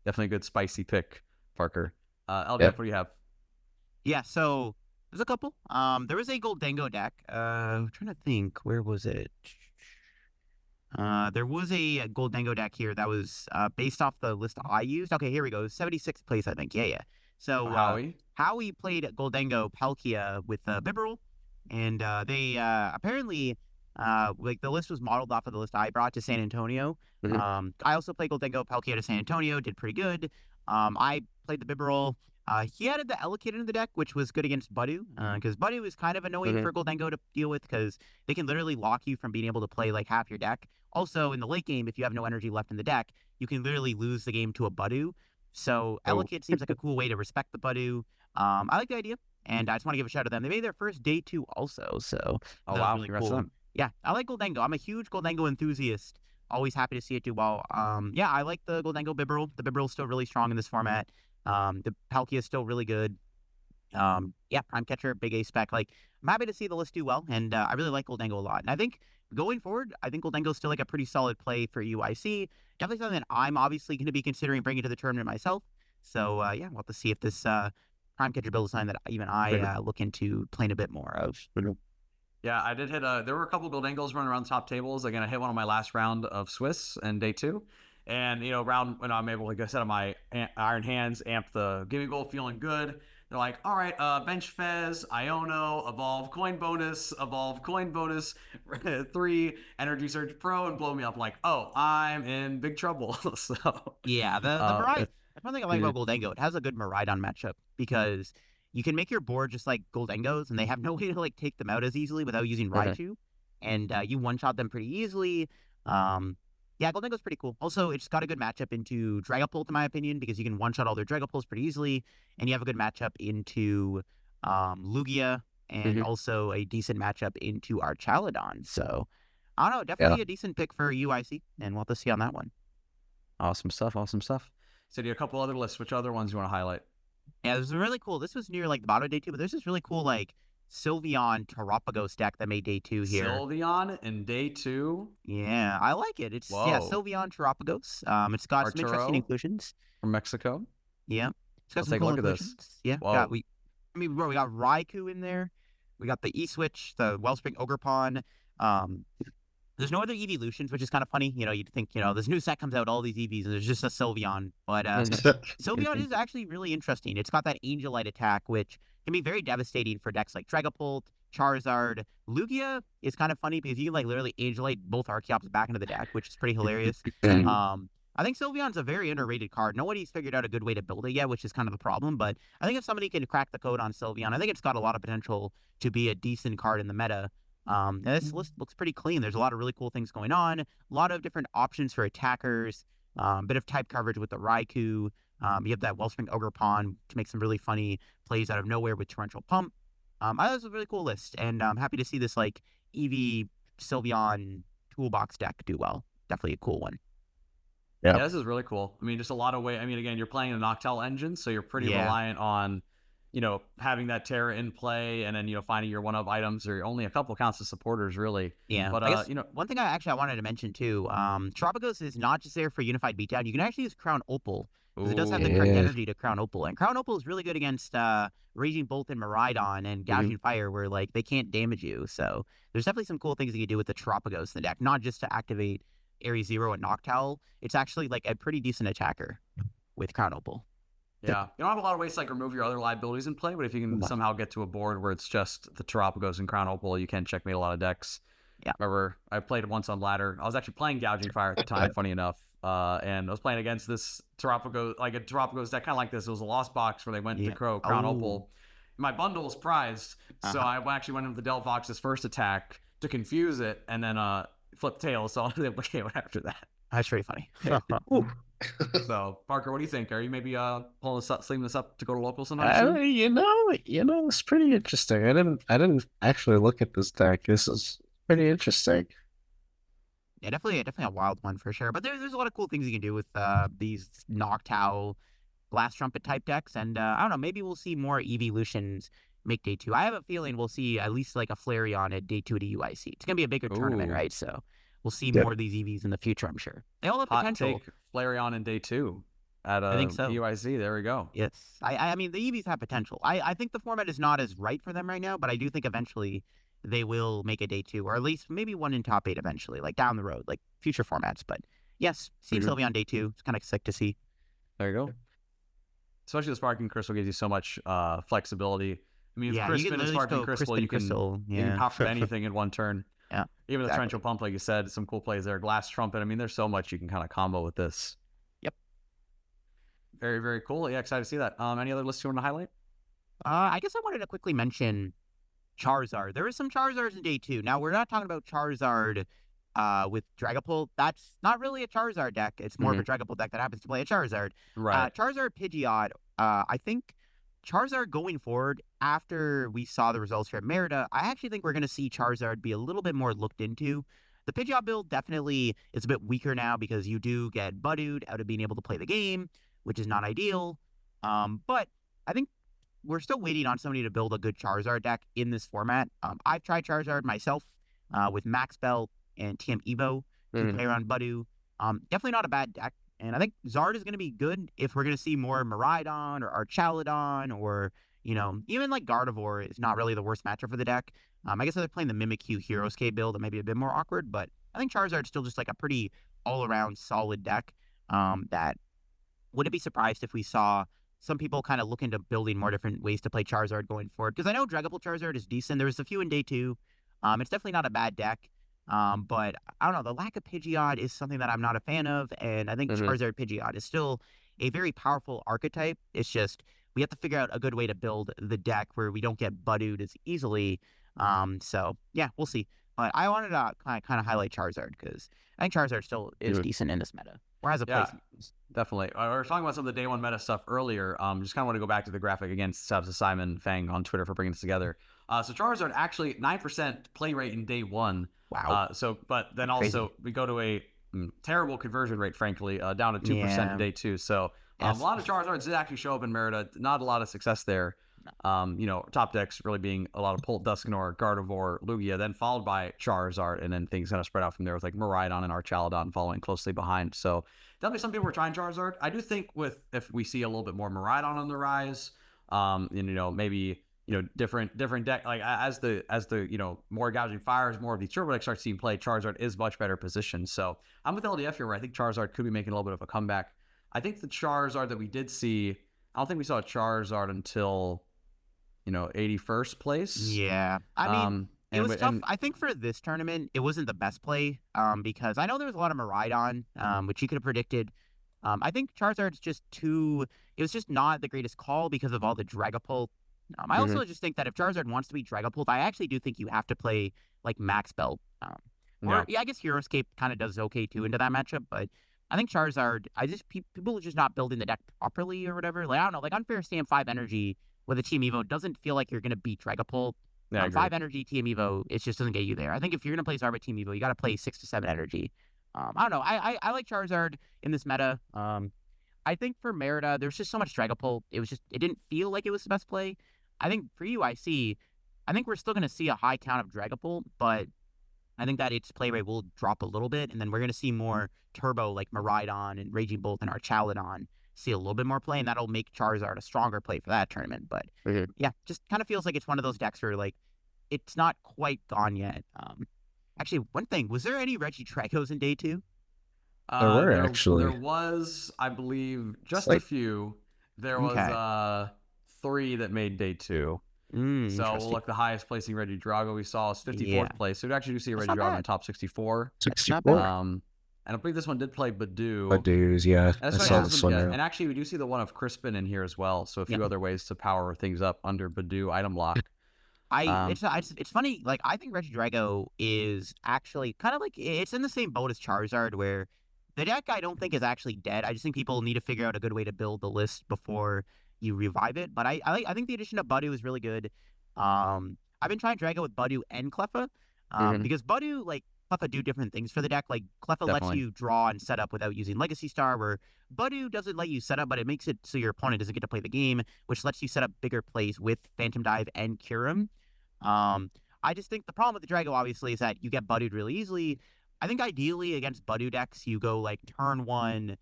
Definitely a good spicy pick, Parker. LDF, what do you have? Yeah, so there's a couple. There was a Goldango deck. I'm trying to think, where was it? There was a Goldango deck here that was based off the list I used. Okay, here we go. 76th place, I think. Yeah. So Howie played Goldango Palkia with Bibarel, and they apparently like the list was modeled off of the list I brought to San Antonio. I also played Goldango Palkia to San Antonio, did pretty good. I played the Bibarel. He added the Allocate into the deck, which was good against Budu, because Budu is kind of annoying for Goldango to deal with because they can literally lock you from being able to play like half your deck. Also, in the late game, if you have no energy left in the deck, you can literally lose the game to a Budu. So Allocate seems like a cool way to respect the Budu. I like the idea, and I just want to give a shout out to them. They made their first day 2 also, so wow, really cool. Yeah, I like Goldango. I'm a huge Goldango enthusiast. Always happy to see it do well. Yeah, I like the Goldango Bibarel. The Bibarel is still really strong in this format. The Palkia is still really good. Yeah, Prime Catcher, big A spec. Like, I'm happy to see the list do well, and I really like Goldango a lot. And I think going forward, I think Goldango is still like a pretty solid play for UIC. Definitely something that I'm obviously going to be considering bringing to the tournament myself. So yeah, we'll have to see if this Prime Catcher build is something that even I look into playing a bit more of. Yeah, I did hit there were a couple Goldangos running around the top tables. Again, I hit one on my last round of Swiss in day 2. And, round when I'm able to go set on my Iron Hands, amp the Gimme Gold, feeling good. They're like, all right, bench Fez, Iono, evolve coin bonus, 3, Energy Surge Pro, and blow me up. Like, oh, I'm in big trouble. So yeah, the Miraidon. That's one thing I like about Goldango. It has a good Miraidon matchup because you can make your board just like Goldangos, and they have no way to like take them out as easily without using Raichu, and you one-shot them pretty easily. Yeah, Goldango's pretty cool. Also, it's got a good matchup into Dragapult, in my opinion, because you can one-shot all their Dragapults pretty easily, and you have a good matchup into Lugia, and also a decent matchup into Archaladon. So, I don't know, definitely a decent pick for UIC, and we'll have to see on that one. Awesome stuff. So, do you have a couple other lists? Which other ones you want to highlight? Yeah, this was really cool. This was near like the bottom of day 2, but there's this really cool like Sylveon Terapagos deck that made day 2 here. Sylveon in day 2? Yeah, I like it. It's Sylveon Terapagos. It's got some interesting inclusions. From Mexico? Yeah. It's got Let's some take cool a look inclusions. at this. Yeah. Whoa. We got Raikou in there. We got the E-Switch, the Wellspring Ogerpon. There's no other evolutions, which is kind of funny. You'd think, this new set comes out, all these EVs, and there's just a Sylveon. But Sylveon is actually really interesting. It's got that Angel Light attack, which can be very devastating for decks like Dragapult, Charizard. Lugia is kind of funny because you can like literally Angel Light both Archeops back into the deck, which is pretty hilarious. I think Sylveon's a very underrated card. Nobody's figured out a good way to build it yet, which is kind of the problem. But I think if somebody can crack the code on Sylveon, I think it's got a lot of potential to be a decent card in the meta. And this list looks pretty clean. There's a lot of really cool things going on. A lot of different options for attackers. Bit of type coverage with the Raikou. You have that Wellspring Ogerpon to make some really funny plays out of nowhere with Torrential Pump. I thought it was a really cool list, and I'm happy to see this like EV Sylveon toolbox deck do well. Definitely a cool one. Yeah, this is really cool. I mean, just a lot of again, you're playing a Noctowl engine, so you're pretty reliant on, having that Terra in play, and then, finding your one-of items, or only a couple counts of supporters, really. Yeah, but, I guess, one thing I wanted to mention, too, Terapagos is not just there for Unified Beatdown. You can actually use Crown Opal, because it does have the correct energy to Crown Opal. And Crown Opal is really good against Raging Bolt and Miraidon and Gouging Fire, where, like, they can't damage you. So there's definitely some cool things you can do with the Terapagos in the deck, not just to activate Aries Zero and Noctowl. It's actually, like, a pretty decent attacker with Crown Opal. Yeah, you don't have a lot of ways to like remove your other liabilities in play, but if you can No. somehow get to a board where it's just the Terapagos and Crown Opal, you can checkmate a lot of decks. Yeah. Remember, I played once on ladder. I was actually playing Gouging Fire at the time, funny enough, and I was playing against this Terapagos, like a Terapagos deck, kind of like this. It was a Lost Box where they went to Crown Opal. My bundle was prized, so I actually went into the Delve Fox's first attack to confuse it, and then flip tails, so I was able to KO it after that. That's pretty funny. So, Parker, what do you think? Are you maybe pulling this up, sleeving this up to go to local sometime soon? You know, it's pretty interesting. I didn't actually look at this deck. This is pretty interesting. Yeah, definitely a wild one for sure. But there's a lot of cool things you can do with these Noctowl, Blast Trumpet type decks, and I don't know, maybe we'll see more evolutions make day 2. I have a feeling we'll see at least like a Flareon at day 2 at EUIC. It's gonna be a bigger tournament, Ooh. right? So we'll see Yep. more of these EVs in the future, I'm sure. They all have Hot potential. take, Flareon in day 2 at I think so. EUIC. There we go. Yes. I mean, the EVs have potential. I think the format is not as right for them right now, but I do think eventually they will make a day 2, or at least maybe one in top 8 eventually, like down the road, like future formats. But yes, seeing Sylvie on day 2, it's kind of sick to see. There you go. Especially the Sparking Crystal gives you so much flexibility. I mean, Yeah, with you can Crispin and literally Sparking go Crystal, Crispin you can Crystal, you can yeah. pop anything in one turn. Yeah, Even the exactly. Torrential Pump, like you said, some cool plays there. Glass Trumpet. I mean, there's so much you can kind of combo with this. Yep. Very, very cool. Yeah, excited to see that. Any other lists you want to highlight? I guess I wanted to quickly mention Charizard. There is some Charizards in day 2. Now, we're not talking about Charizard with Dragapult. That's not really a Charizard deck. It's more of a Dragapult deck that happens to play a Charizard. Right. Charizard Pidgeot, I think Charizard going forward, after we saw the results here at Merida, I actually think we're going to see Charizard be a little bit more looked into. The Pidgeot build definitely is a bit weaker now because you do get Budooed out of being able to play the game, which is not ideal. But I think we're still waiting on somebody to build a good Charizard deck in this format. I've tried Charizard myself with Max Belt and TM Evo to play around Budoo. Definitely not a bad deck. And I think Zard is going to be good if we're going to see more Miraidon or Archaladon, or, you know, even like Gardevoir is not really the worst matchup for the deck. I guess if they're playing the Mimikyu Heroescape build, it may be a bit more awkward, but I think Charizard's still just like a pretty all-around solid deck that wouldn't be surprised if we saw some people kind of look into building more different ways to play Charizard going forward. Because I know Dragapult Charizard is decent. There's a few in day 2. It's definitely not a bad deck. But I don't know, the lack of Pidgeot is something that I'm not a fan of, and I think Charizard Pidgeot is still a very powerful archetype. It's just we have to figure out a good way to build the deck where we don't get Budooed as easily. So yeah, we'll see. But I wanted to kind of highlight Charizard because I think Charizard still is decent in this meta, or has a place. Definitely. We were talking about some of the day 1 meta stuff earlier. Just kind of want to go back to the graphic again. Subs to Simon Fang on Twitter for bringing this together. So Charizard actually 9% play rate in day 1. Wow. But then also we go to a terrible conversion rate, frankly, down to 2% in day 2. So a lot of Charizards did actually show up in Merida. Not a lot of success there. You know, top decks really being a lot of Pult, Dusknoir, Gardevoir, Lugia, then followed by Charizard, and then things kind of spread out from there with like Miraidon and Archaladon following closely behind. So definitely some people were trying Charizard. I do think if we see a little bit more Miraidon on the rise, and, you know, maybe, you know, different deck, like as the you know, more Gouging Fires, more of these turbo decks start seeing play, Charizard is much better positioned. So I'm with LDF here, where I think Charizard could be making a little bit of a comeback. I think the Charizard that we did see, I don't think we saw a Charizard until, you know, 81st place. Yeah, I mean, it was tough. I think for this tournament, it wasn't the best play, because I know there was a lot of Miraidon, which you could have predicted. I think Charizard's just too. It was just not the greatest call because of all the Dragapult. I also just think that if Charizard wants to be Dragapult, I actually do think you have to play like Max Belt. I guess Heroescape kind of does okay too into that matchup, but I think Charizard, people are just not building the deck properly or whatever. Like, I don't know, like Unfair Stand 5 Energy with a Team Evo doesn't feel like you're going to beat Dragapult. 5 Energy Team Evo, it just doesn't get you there. I think if you're going to play Zard Team Evo, you got to play 6 to 7 Energy. I don't know. I like Charizard in this meta. I think for Merida, there's just so much Dragapult. It didn't feel like it was the best play. I think for UIC, I think we're still going to see a high count of Dragapult, but I think that its play rate will drop a little bit, and then we're going to see more turbo like Miraidon and Raging Bolt and Archaladon see a little bit more play, and that'll make Charizard a stronger play for that tournament. But yeah, just kind of feels like it's one of those decks where like it's not quite gone yet. Actually, one thing, was there any Regitragos in day 2? There were actually. There was, I believe, just a few. There was Okay. 3 that made day 2. So we'll Interesting. look, the highest placing Regidrago we saw is 54th Yeah. place. So we actually do see a That's not Regidrago in the bad. top 64. That's not 64. bad. And I believe this one did play Badu. Badu's, yeah. And I that's saw why this one. yeah. Yeah. And actually, we do see the one of Crispin in here as well. So a few Yeah. other ways to power things up under Badu item lock. It's funny. Like, I think Regidrago is actually kind of like, it's in the same boat as Charizard, where the deck I don't think is actually dead. I just think people need to figure out a good way to build the list before you revive it. But I think the addition of Badu is really good. I've been trying Drago with Badu and Cleffa, because Badu, like, Cleffa do different things for the deck. Like, Cleffa lets Definitely. you draw and set up without using Legacy Star, where Badu doesn't let you set up, but it makes it so your opponent doesn't get to play the game, which lets you set up bigger plays with Phantom Dive and Kyurem. I just think the problem with the Drago, obviously, is that you get Budu'd really easily. I think ideally against Badu decks, you go like turn 1,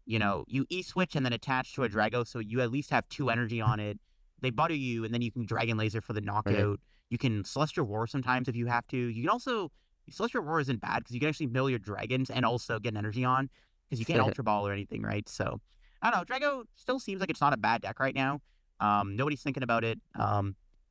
you E-switch and then attach to a Drago, so you at least have 2 energy on it. They Badu you, and then you can Dragon Laser for the knockout. You can Celestial Roar sometimes if you have to. You can also, Celestial Roar isn't bad because you can actually mill your dragons and also get an energy on, because you can't Ultra Ball or anything, right? So, I don't know. Drago still seems like it's not a bad deck right now. Nobody's thinking about it.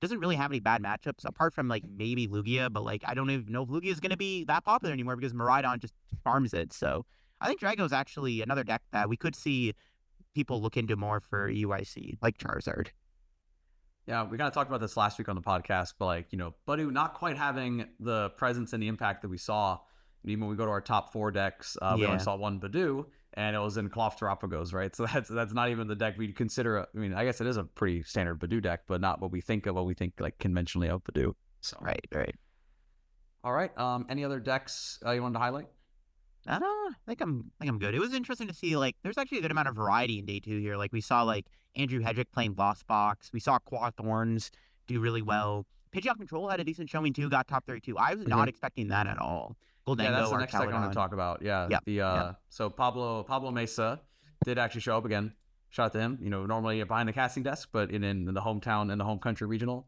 Doesn't really have any bad matchups apart from like maybe Lugia, but like I don't even know if Lugia is going to be that popular anymore because Miraidon just farms it. So I think Drago is actually another deck that we could see people look into more for EUIC, like Charizard. Yeah, we kind of talked about this last week on the podcast, but like, Badu not quite having the presence and the impact that we saw. Even when we go to our top 4 decks, we only saw one Badu, and it was in Clofterapagos, right? So that's not even the deck we'd consider. I mean, I guess it is a pretty standard Badu deck, but not what we think like conventionally of Badu. So Right. All right. Any other decks you wanted to highlight? I think I'm good. It was interesting to see, like, there's actually a good amount of variety in day 2 here. Like, we saw like Andrew Hedrick playing Lost Box. We saw Quad Thorns do really well. Pidgeot Control had a decent showing too, got top 32. I was not expecting that at all. Goldengo, Yeah, that's the next deck I want to talk about. Yeah. Yep. So Pablo Mesa did actually show up again. Shout out to him. Normally behind the casting desk, but in the hometown, in the home country regional.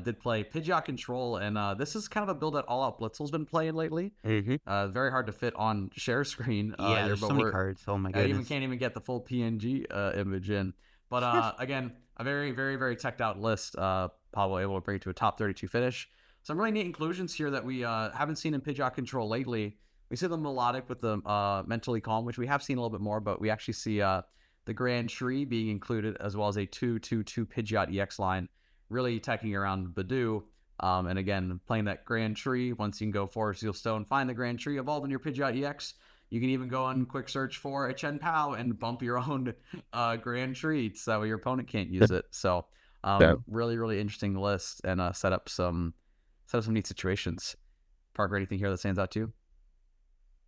Did play Pidgeot Control, and this is kind of a build that All Out Blitzel's been playing lately. Very hard to fit on share screen. Yeah, there's so many cards. Oh my goodness. I can't even get the full PNG image in. But again, a very, very, very teched out list. Pablo able to bring it to a top 32 finish. Some really neat inclusions here that we haven't seen in Pidgeot Control lately. We see the Melodic with the Mentally Calm, which we have seen a little bit more, but we actually see the Grand Tree being included, as well as a 2/2/2 Pidgeot EX line, really teching around Badu. And again, playing that Grand Tree, once you can go Forest Seal Stone, find the Grand Tree, evolve in your Pidgeot EX. You can even go on quick search for a Chen Pao and bump your own Grand Tree so that way your opponent can't use it. So really, really interesting list, and set up some neat situations. Parker, anything here that stands out to you?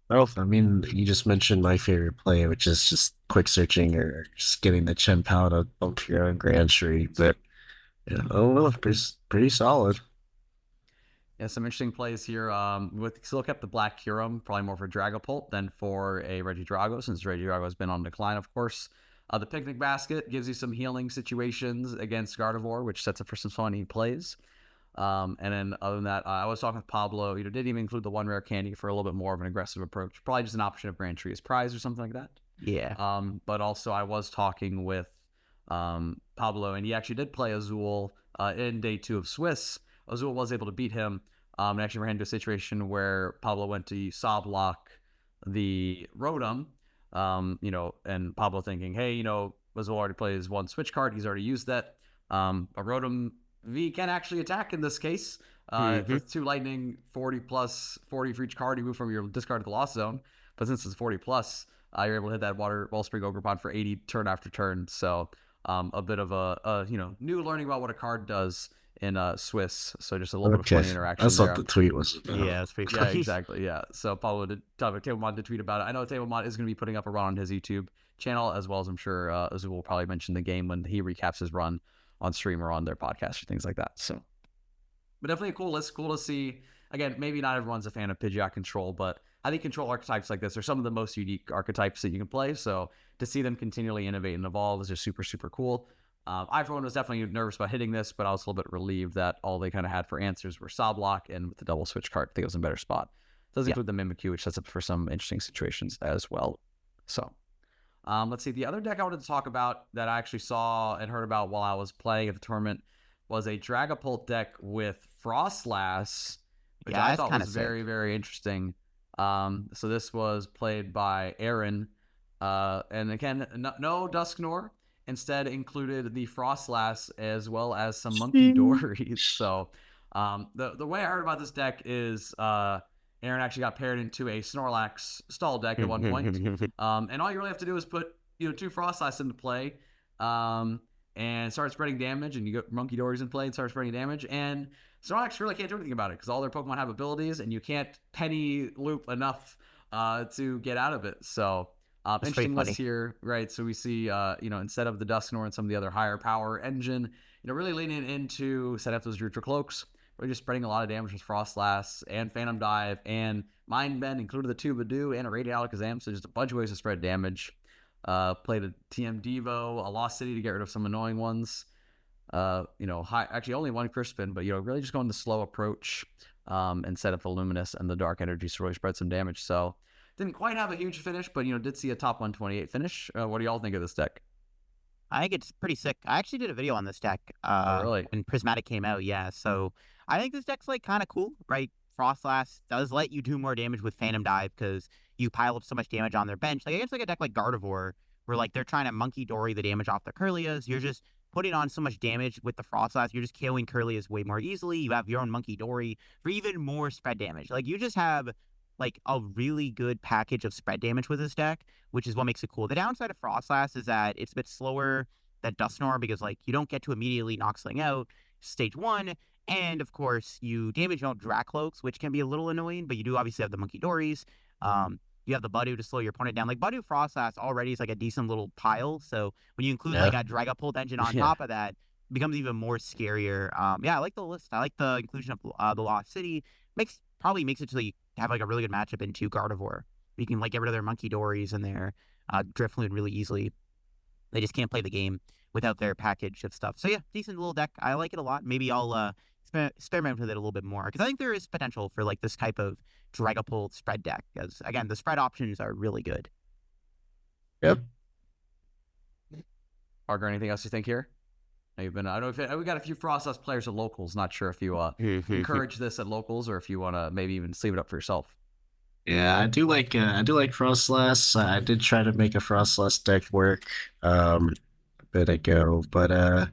Oh, I mean, you just mentioned my favorite play, which is just quick searching or just getting the Chen Pao to bump your own Grand Tree. But pretty solid. Yeah, some interesting plays here. Still kept the Black Kyurem, probably more for Dragapult than for a Regidrago, since Regidrago has been on decline, of course. The Picnic Basket gives you some healing situations against Gardevoir, which sets up for some funny plays. And then other than that, I was talking with Pablo. Didn't even include the 1 rare candy for a little bit more of an aggressive approach. Probably just an option of Grand Tree as prize or something like that. Yeah. But also I was talking with Pablo, and he actually did play Azul in day 2 of Swiss. Azul was able to beat him, and actually ran into a situation where Pablo went to sob lock the Rotom, and Pablo thinking, hey, Azul already plays 1 switch card. He's already used that. A Rotom V can actually attack in this case. With 2 lightning, 40 plus, 40 for each card you move from your discard to the lost zone. But since it's 40 plus, you're able to hit that Wellspring Ogerpon for 80 turn after turn. So a bit of a new learning about what a card does in Swiss. So just a little bit of funny interaction. That's what the tweet was about. Yeah, it's pretty Yeah, funny. exactly. Yeah. So Paulo Tablemon did tweet about it. I know Tablemon is going to be putting up a run on his YouTube channel, as well as I'm sure Azul will probably mention the game when he recaps his run on stream or on their podcast or things like that. So, but definitely a cool list. Cool to see. Again, maybe not everyone's a fan of Pidgeot Control, but I think control archetypes like this are some of the most unique archetypes that you can play. So to see them continually innovate and evolve is just super, super cool. I, for one, was definitely nervous about hitting this, but I was a little bit relieved that all they kind of had for answers were Sob Lock, and with the double switch card, I think it was in a better spot. It does include the Mimikyu, which sets up for some interesting situations as well. So, Let's see. The other deck I wanted to talk about that I actually saw and heard about while I was playing at the tournament was a Dragapult deck with Frostlass, which Yeah, I that's thought kind was of very, sick. very interesting. So this was played by Aaron. And again, no Dusknor. Instead included the Frostlass as well as some Monkey Dories. So the way I heard about this deck is Aaron actually got paired into a Snorlax stall deck at one point. And all you really have to do is put 2 Frostlass into play and start spreading damage, and you get Monkey Dories in play and start spreading damage. And Snorlax really can't do anything about it because all their Pokemon have abilities, and you can't penny loop enough to get out of it. So interesting list here, right? So we see, instead of the Dusknor and some of the other higher power engine, really leaning into set up those Drutra Cloaks. Really just spreading a lot of damage with Frostlass and Phantom Dive and Mind Bend, included the Tubadoo and a Radiant Alakazam. So just a bunch of ways to spread damage. Played a TM Devo, a Lost City to get rid of some annoying ones. Actually only one Crispin, but really just going the slow approach and set up the Luminous and the Dark Energy to really spread some damage. So didn't quite have a huge finish, but did see a top 128 finish. What do y'all think of this deck? I think it's pretty sick. I actually did a video on this deck really? when Prismatic came out, yeah. So I think this deck's kind of cool, right? Frostlass does let you do more damage with Phantom Dive because you pile up so much damage on their bench. Against a deck like Gardevoir, where they're trying to Monkey Dory the damage off the Kirlias, you're just putting on so much damage with the Frostlass, you're just killing Kirlias way more easily. You have your own Monkey Dory for even more spread damage. You just have a really good package of spread damage with this deck, which is what makes it cool. The downside of Frostlass is that it's a bit slower than Dusknor because you don't get to immediately knock something out stage 1, and of course you damage your own Dracloaks, which can be a little annoying, but you do obviously have the Monkey Dories. You have the Budu to slow your opponent down. Budu Frostlass already is a decent little pile, so when you include a Dragapult engine on top of that, it becomes even more scarier. I like the list. I like the inclusion of the Lost City. Probably makes it so you have a really good matchup into Gardevoir. You can get rid of their Monkey Dories and their Drifloon really easily. They just can't play the game without their package of stuff. So yeah, decent little deck. I like it a lot. Maybe I'll experiment with it a little bit more because I think there is potential for this type of Dragapult spread deck. Because again, the spread options are really good. Yep. Parker, anything else you think here? I don't know if we got a few Frostlass players at locals. Not sure if you encourage this at locals or if you want to maybe even sleeve it up for yourself. Yeah, I do like Frostlass. I did try to make a Frostlass deck work a bit ago, but I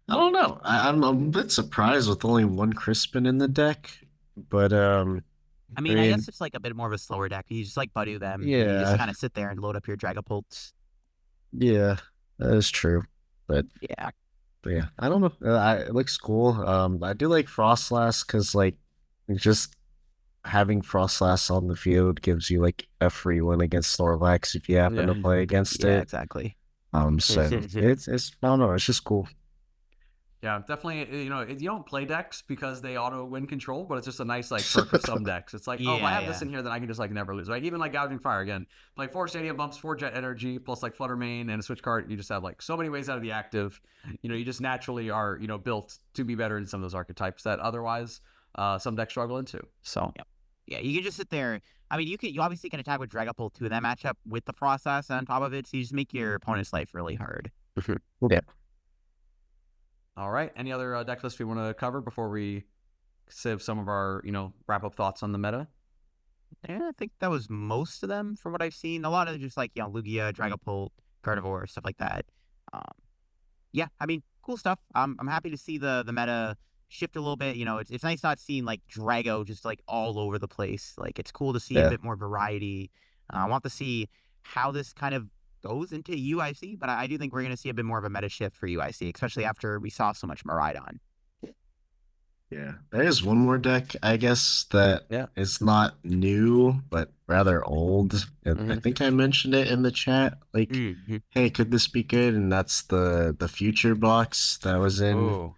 don't know. I'm a bit surprised with only one Crispin in the deck, but I guess it's a bit more of a slower deck. You just Budu them. Yeah. You just kind of sit there and load up your Dragapults. Yeah, that is true. But yeah, I don't know. It looks cool. I do like Frostlass because just having Frostlass on the field gives you a free win against Snorlax if you happen to play against it. Yeah, exactly. So it's I don't know. It's just cool. Yeah, definitely. You don't play decks because they auto win control, but it's just a nice perk of some decks. It's if I have this in here, then I can just never lose. Even Gouging Fire again. Play 4 Stadium Bumps, 4 Jet Energy, plus Flutter Mane and a switch card. You just have so many ways out of the active. You just naturally are built to be better in some of those archetypes that otherwise some decks struggle into. So yeah, you can just sit there. You obviously can attack with Dragapult too in that matchup with the Frostlass on top of it, so you just make your opponent's life really hard. Yeah. All right. Any other deck lists we want to cover before we save some of our, wrap up thoughts on the meta? Yeah, I think that was most of them from what I've seen. A lot of just Lugia, Dragapult, Gardevoir, stuff like that. Yeah, cool stuff. I'm happy to see the meta shift a little bit. It's nice not seeing Drago just all over the place. It's cool to see a bit more variety. I want to see how this kind of goes into UIC, but I do think we're going to see a bit more of a meta shift for UIC, especially after we saw so much Miraidon. Yeah, there is one more deck, I guess, that is not new, but rather old. And I think I mentioned it in the chat. Hey, could this be good? And that's the future box that was in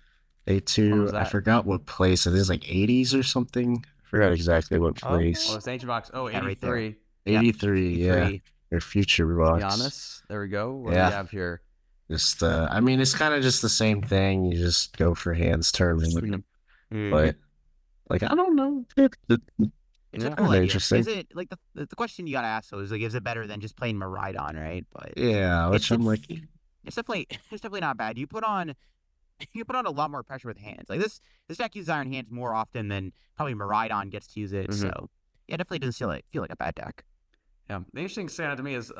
A2. I forgot what place. It is 80s or something. I forgot exactly what place. Oh, it's Ancient Box. Oh, Yeah, 83. right 83, yeah. Your future box. Giannis. There we go. What do we have here? Just it's kind of just the same thing. You just go for hands turn. But I don't know. It's Yeah, a cool kinda idea. interesting. Is it like the question you gotta ask though is like, is it better than just playing Miraidon, right? But Yeah, which I'm like, it's definitely it's definitely not bad. You put on a lot more pressure with hands. Like this deck uses Iron Hands more often than probably Miraidon gets to use it. Mhm. So yeah, definitely doesn't feel like a bad deck. Yeah, the interesting thing to me is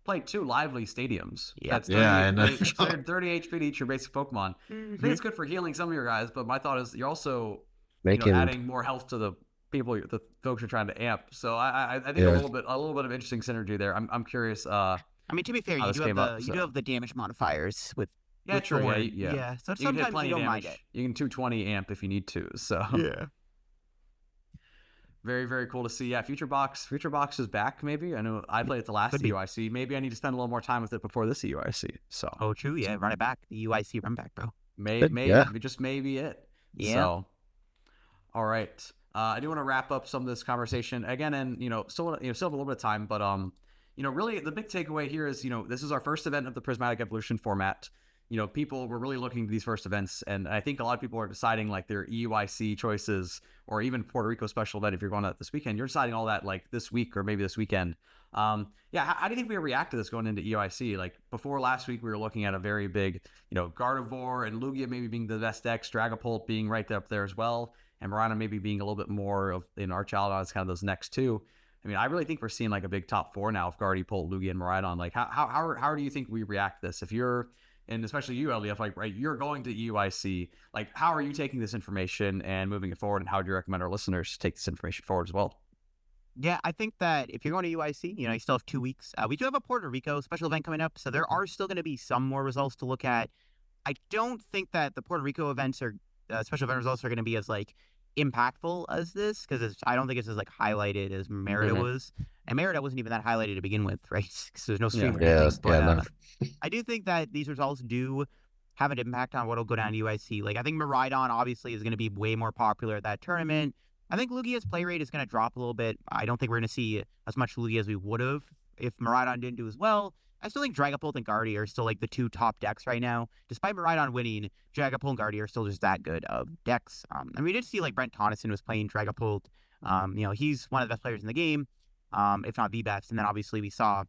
played 2 lively stadiums. Yeah. That's Yeah, 30, and right, so you're 30 HP to each your basic Pokemon. I think Mhm. it's good for healing some of your guys, but my thought is you're also making adding more health to the the folks you're trying to amp. So I think Yeah. a little bit of interesting synergy there. I'm curious. I mean, to be fair, How you this do have came up, you do have the damage modifiers with Yeah, true. Thorn. Yeah. So You can hit sometimes plenty you don't damage. mind it. You can 220 amp if you need to. So Yeah. very, very cool to see. Yeah, Future Box is back. Maybe I know I played it the last Could be. EUIC. Maybe I need to spend a little more time with it before this EUIC. So Oh, true. Yeah, run it back. The UIC run back, bro. maybe Yeah. just maybe it. Yeah. So all right. I do want to wrap up some of this conversation again, and still have a little bit of time, but really the big takeaway here is this is our first event of the Prismatic Evolution format. People were really looking to these first events, and I think a lot of people are deciding like their EUIC choices, or even Puerto Rico special event if you're going out this weekend. You're deciding all that like this week or maybe this weekend. How do you think we react to this going into EUIC? Like before last week, we were looking at a very big, Gardevoir and Lugia maybe being the best decks, Dragapult being right up there as well, and Miraidon maybe being a little bit more of in Archetypes as kind of those next two. I mean, I really think we're seeing like a big top 4 now of Gardevoir, Lugia, and Miraidon. Like, how do you think we react to this? If you're, and especially you, LDF, like, right, you're going to EUIC, like, how are you taking this information and moving it forward, and how do you recommend our listeners take this information forward as well? Yeah, I think that if you're going to UIC, you still have 2 weeks. We do have a Puerto Rico special event coming up, so there are still going to be some more results to look at. I don't think that the Puerto Rico events or special event results are going to be as like impactful as this, because I don't think it's as like highlighted as Merida was, and Merida wasn't even that highlighted to begin with, right? Because there's no stream or anything. But I do think that these results do have an impact on what'll go down to UIC. Like I think Miraidon obviously is going to be way more popular at that tournament. I think Lugia's play rate is going to drop a little bit. I don't think we're going to see as much Lugia as we would have if Miraidon didn't do as well. I still think Dragapult and Guardy are still like the 2 top decks right now. Despite Miraidon winning, Dragapult and Guardy are still just that good of decks. And we did see like Brent Tonneson was playing Dragapult. He's one of the best players in the game, if not the best. And then obviously we saw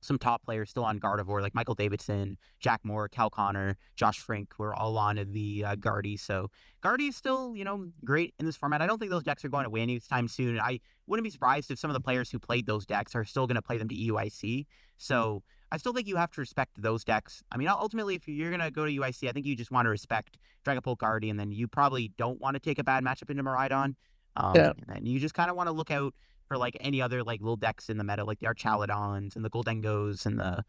some top players still on Gardevoir, like Michael Davidson, Jack Moore, Cal Connor, Josh Frink were all on the Guardy. So Guardy is still, great in this format. I don't think those decks are going away anytime soon. I wouldn't be surprised if some of the players who played those decks are still going to play them to EUIC. So I still think you have to respect those decks. I mean, ultimately, if you're going to go to UIC, I think you just want to respect Dragapult, Guardy, and then you probably don't want to take a bad matchup into Miraidon. And you just kind of want to look out for like any other like little decks in the meta, like the Archaladons and the Goldengos and the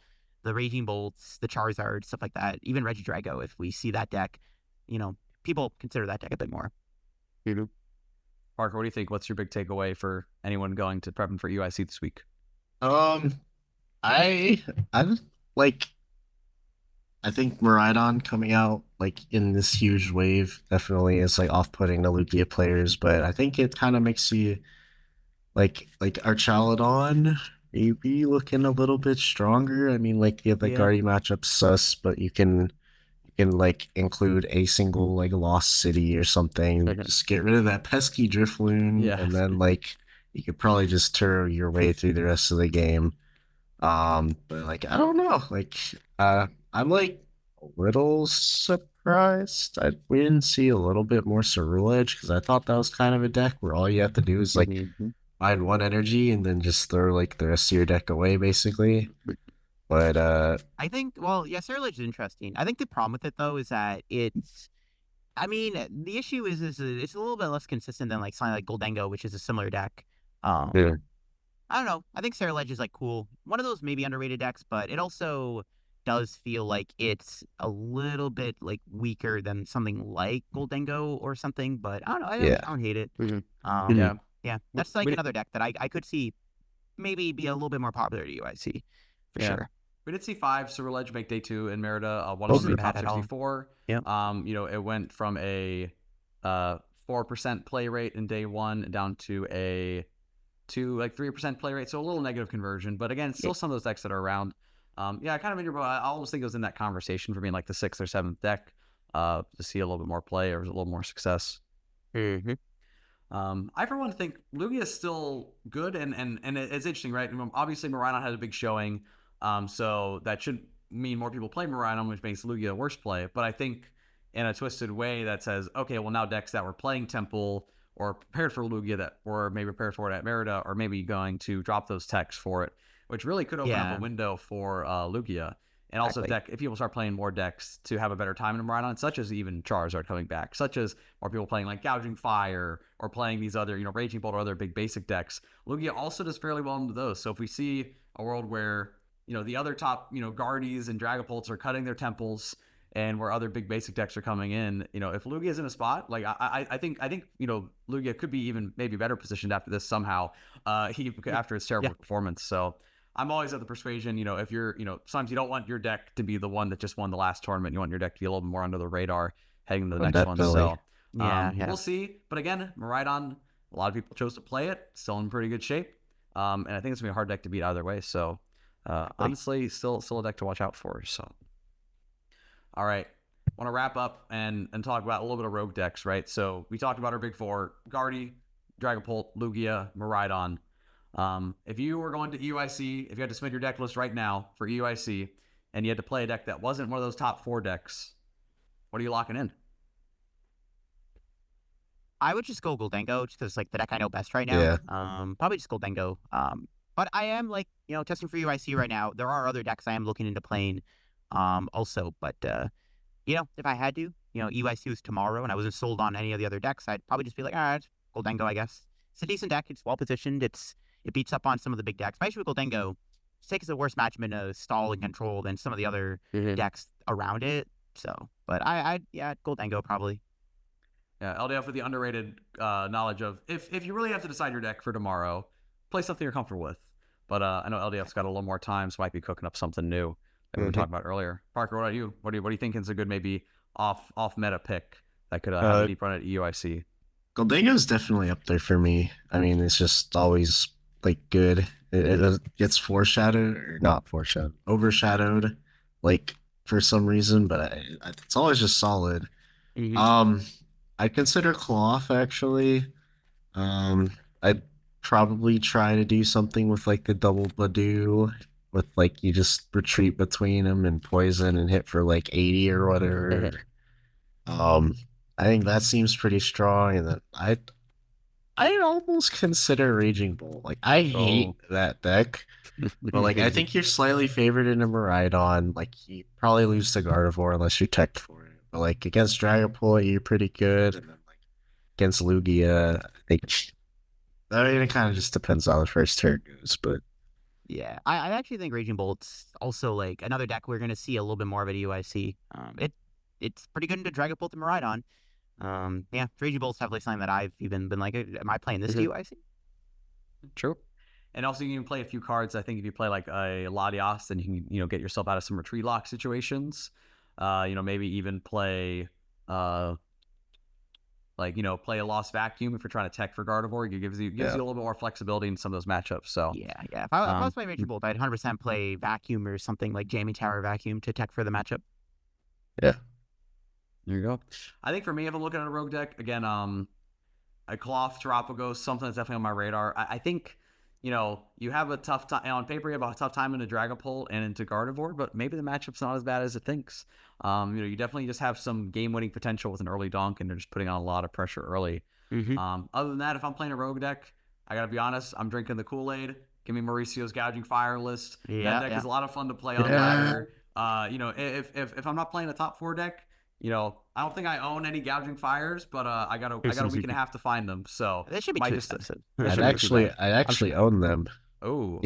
Raging Bolts, the Charizard, stuff like that. Even Regidrago, if we see that deck, people consider that deck a bit more. Parker, what do you think? What's your big takeaway for anyone going to prepping for UIC this week? I think Miraidon coming out like in this huge wave definitely is like off-putting to Lugia players, but I think it kind of makes you like Archaladon maybe looking a little bit stronger. I mean, like you have the Guardy matchup sus, but you can like include a single like lost city or something. Just get rid of that pesky Drifloon, and then like you could probably just turn your way through the rest of the game. But like I don't know, like I'm like a little surprised we didn't see a little bit more Cerulege, because I thought that was kind of a deck where all you have to do is like find one energy and then just throw like the rest of your deck away basically. But I think, Cerulege is interesting. I think the problem with it though is that the issue is it's a little bit less consistent than like something like Goldengo, which is a similar deck. I don't know. I think Cerulege is like cool. One of those maybe underrated decks, but it also does feel like it's a little bit like weaker than something like Goldengo or something. But I don't know. I don't hate it. That's like another deck that I could see maybe be a little bit more popular to UIC for sure. We did see 5 Cerulege make day 2 in Merida. One of them top 64. It went from a 4% play rate in day 1 down to a 3% play rate, so a little negative conversion. But again, still some of those decks that are around. Kind of in your boat. I always think it was in that conversation for being like the 6th or 7th deck to see a little bit more play or a little more success. I for one think Lugia is still good, and it's interesting, right? Obviously, Miraidon had a big showing, so that should mean more people play Miraidon, which makes Lugia a worse play. But I think in a twisted way that says, okay, well now decks that were playing Temple or prepared for Lugia that were maybe prepared for it at Merida, or maybe going to drop those techs for it, which really could open up a window for Lugia. And also, if people start playing more decks to have a better time in Miraidon, such as even Charizard coming back, such as more people playing like Gouging Fire or playing these other, Raging Bolt or other big basic decks, Lugia also does fairly well into those. So if we see a world where, the other top, Guardies and Dragapults are cutting their temples, and where other big basic decks are coming in, if Lugia is in a spot, like I think Lugia could be even maybe better positioned after this somehow, after his terrible performance. So I'm always of the persuasion, if you're, sometimes you don't want your deck to be the one that just won the last tournament. You want your deck to be a little bit more under the radar heading into the next one. So we'll see. But again, Miraidon, a lot of people chose to play it, still in pretty good shape. And I think it's gonna be a hard deck to beat either way. So honestly, still a deck to watch out for. So all right. Want to wrap up and talk about a little bit of rogue decks, right? So we talked about our big four: Guardy, Dragapult, Lugia, Miraidon. If you were going to EUIC, if you had to submit your deck list right now for EUIC, and you had to play a deck that wasn't one of those top 4 decks, what are you locking in? I would just go Goldengo, just because like the deck I know best right now. Yeah. Probably just Goldengo. But I am testing for EUIC right now. There are other decks I am looking into playing, also. But if I had to, EUIC was tomorrow, and I wasn't sold on any of the other decks, I'd probably just be like, all right, Goldengo, I guess. It's a decent deck. It's well positioned. It beats up on some of the big decks. Especially with Goldengo, takes a worse matchup of stall and control than some of the other decks around it. So, but Goldengo probably. Yeah, LDF with the underrated knowledge of if you really have to decide your deck for tomorrow, play something you're comfortable with. But I know LDF's got a little more time, so might be cooking up something new that we were talking about earlier. Parker, what about you? What do you think is a good maybe off meta pick that could have a deep run at EUIC? Goldengo's definitely up there for me. I mean, it's just always like good. It gets foreshadowed or not foreshadowed, overshadowed, like for some reason, but it's always just solid. I'd consider Cloth actually. I'd probably try to do something with like the double Badoo, with like you just retreat between them and poison and hit for like 80 or whatever. I think that seems pretty strong, and then I'd almost consider Raging Bolt. Like I hate that deck, but like I think you're slightly favored in a Miraidon. Like you probably lose to Gardevoir unless you're teched for it. But like against Dragapult, you're pretty good, and then like against Lugia, I mean it kind of just depends on how the first turn goes. But yeah, I actually think Raging Bolt's also like another deck we're gonna see a little bit more of at EUIC. It's pretty good into Dragapult and Miraidon. Raging Bolt's definitely something that I've even been like, am I playing this EUIC? True. And also you can play a few cards. I think if you play like a Latias, then you can, get yourself out of some retreat lock situations. Maybe even play play a Lost Vacuum if you're trying to tech for Gardevoir. It gives you a little bit more flexibility in some of those matchups. So yeah. If I was playing Raging Bolt, I'd 100% play Vacuum or something like Jamming Tower Vacuum to tech for the matchup. Yeah. There you go. I think for me, if I'm looking at a rogue deck, again, a Cloth, Terapagos, something that's definitely on my radar. I think, you have a tough time on paper. You have a tough time into Dragapult and into Gardevoir, but maybe the matchup's not as bad as it thinks. You definitely just have some game-winning potential with an early donk, and they're just putting on a lot of pressure early. Other than that, if I'm playing a rogue deck, I gotta be honest, I'm drinking the Kool-Aid. Give me Mauricio's Gouging Fire list. That deck is a lot of fun to play on ladder. If I'm not playing a top 4 deck, I don't think I own any Gouging Fires, but I got a week and a half to find them. So they should be too expensive. I actually own them. Oh,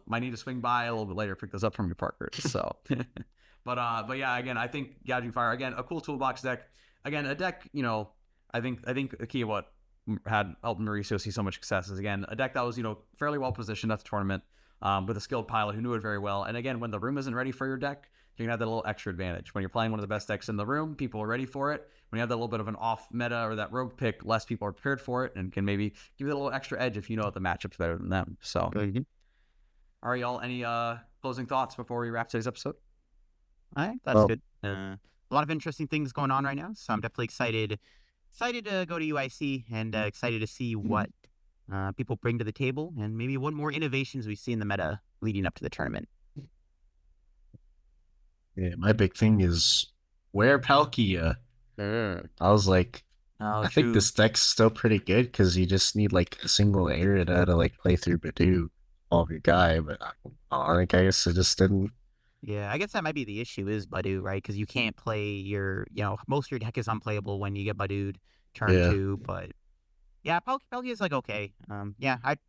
might need to swing by a little bit later, pick those up from your Parker. So, but yeah, again, I think Gouging Fire, again, a cool toolbox deck. Again, a deck, I think the key of what had helped Mauricio see so much success is, again, a deck that was, fairly well positioned at the tournament, with a skilled pilot who knew it very well. And again, when the room isn't ready for your deck, you can have that little extra advantage. When you're playing one of the best decks in the room, people are ready for it. When you have that little bit of an off meta or that rogue pick, less people are prepared for it and can maybe give you a little extra edge if you know the matchup's better than them. So, all right, y'all, any closing thoughts before we wrap today's episode? All right, that's good. A lot of interesting things going on right now, so I'm definitely excited excited to go to UIC and excited to see what people bring to the table and maybe what more innovations we see in the meta leading up to the tournament. Yeah, my big thing is where Palkia. I was like, Oh, I think this deck's still pretty good because you just need like a single area to like play through Badu of your guy, but I guess it just didn't. Yeah, I guess that might be the issue is Badu, right? Because you can't play most of your deck is unplayable when you get Badu'd turn Yeah. 2, but yeah, Palkia is like okay.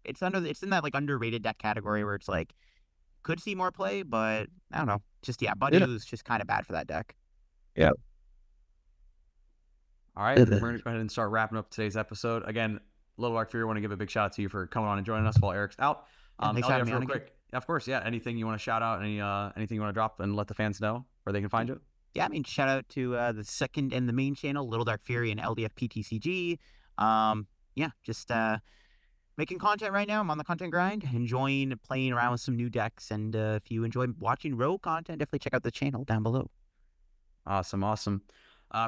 It's in that like underrated deck category where it's like could see more play, but I don't know. Just Badu is just kind of bad for that deck. Yeah. All right, we're going to go ahead and start wrapping up today's episode. Again, littledarkfury, I want to give a big shout out to you for coming on and joining us while Eric's out. Thanks for having me real on quick. Of course, yeah. Anything you want to shout out? Anything you want to drop and let the fans know where they can find you? Yeah, I mean, shout out to the second and the main channel, Little Dark Fury and LDF PTCG. Just making content right now. I'm on the content grind, enjoying playing around with some new decks. And if you enjoy watching Rogue content, definitely check out the channel down below. Awesome.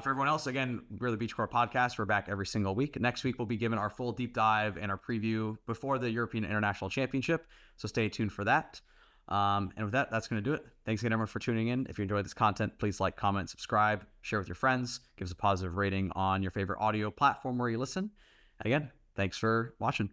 For everyone else, again, we're the Beach Court Podcast. We're back every single week. Next week, we'll be giving our full deep dive and our preview before the European International Championship. So stay tuned for that. And with that, that's going to do it. Thanks again, everyone, for tuning in. If you enjoyed this content, please like, comment, subscribe, share with your friends, give us a positive rating on your favorite audio platform where you listen. Again, thanks for watching.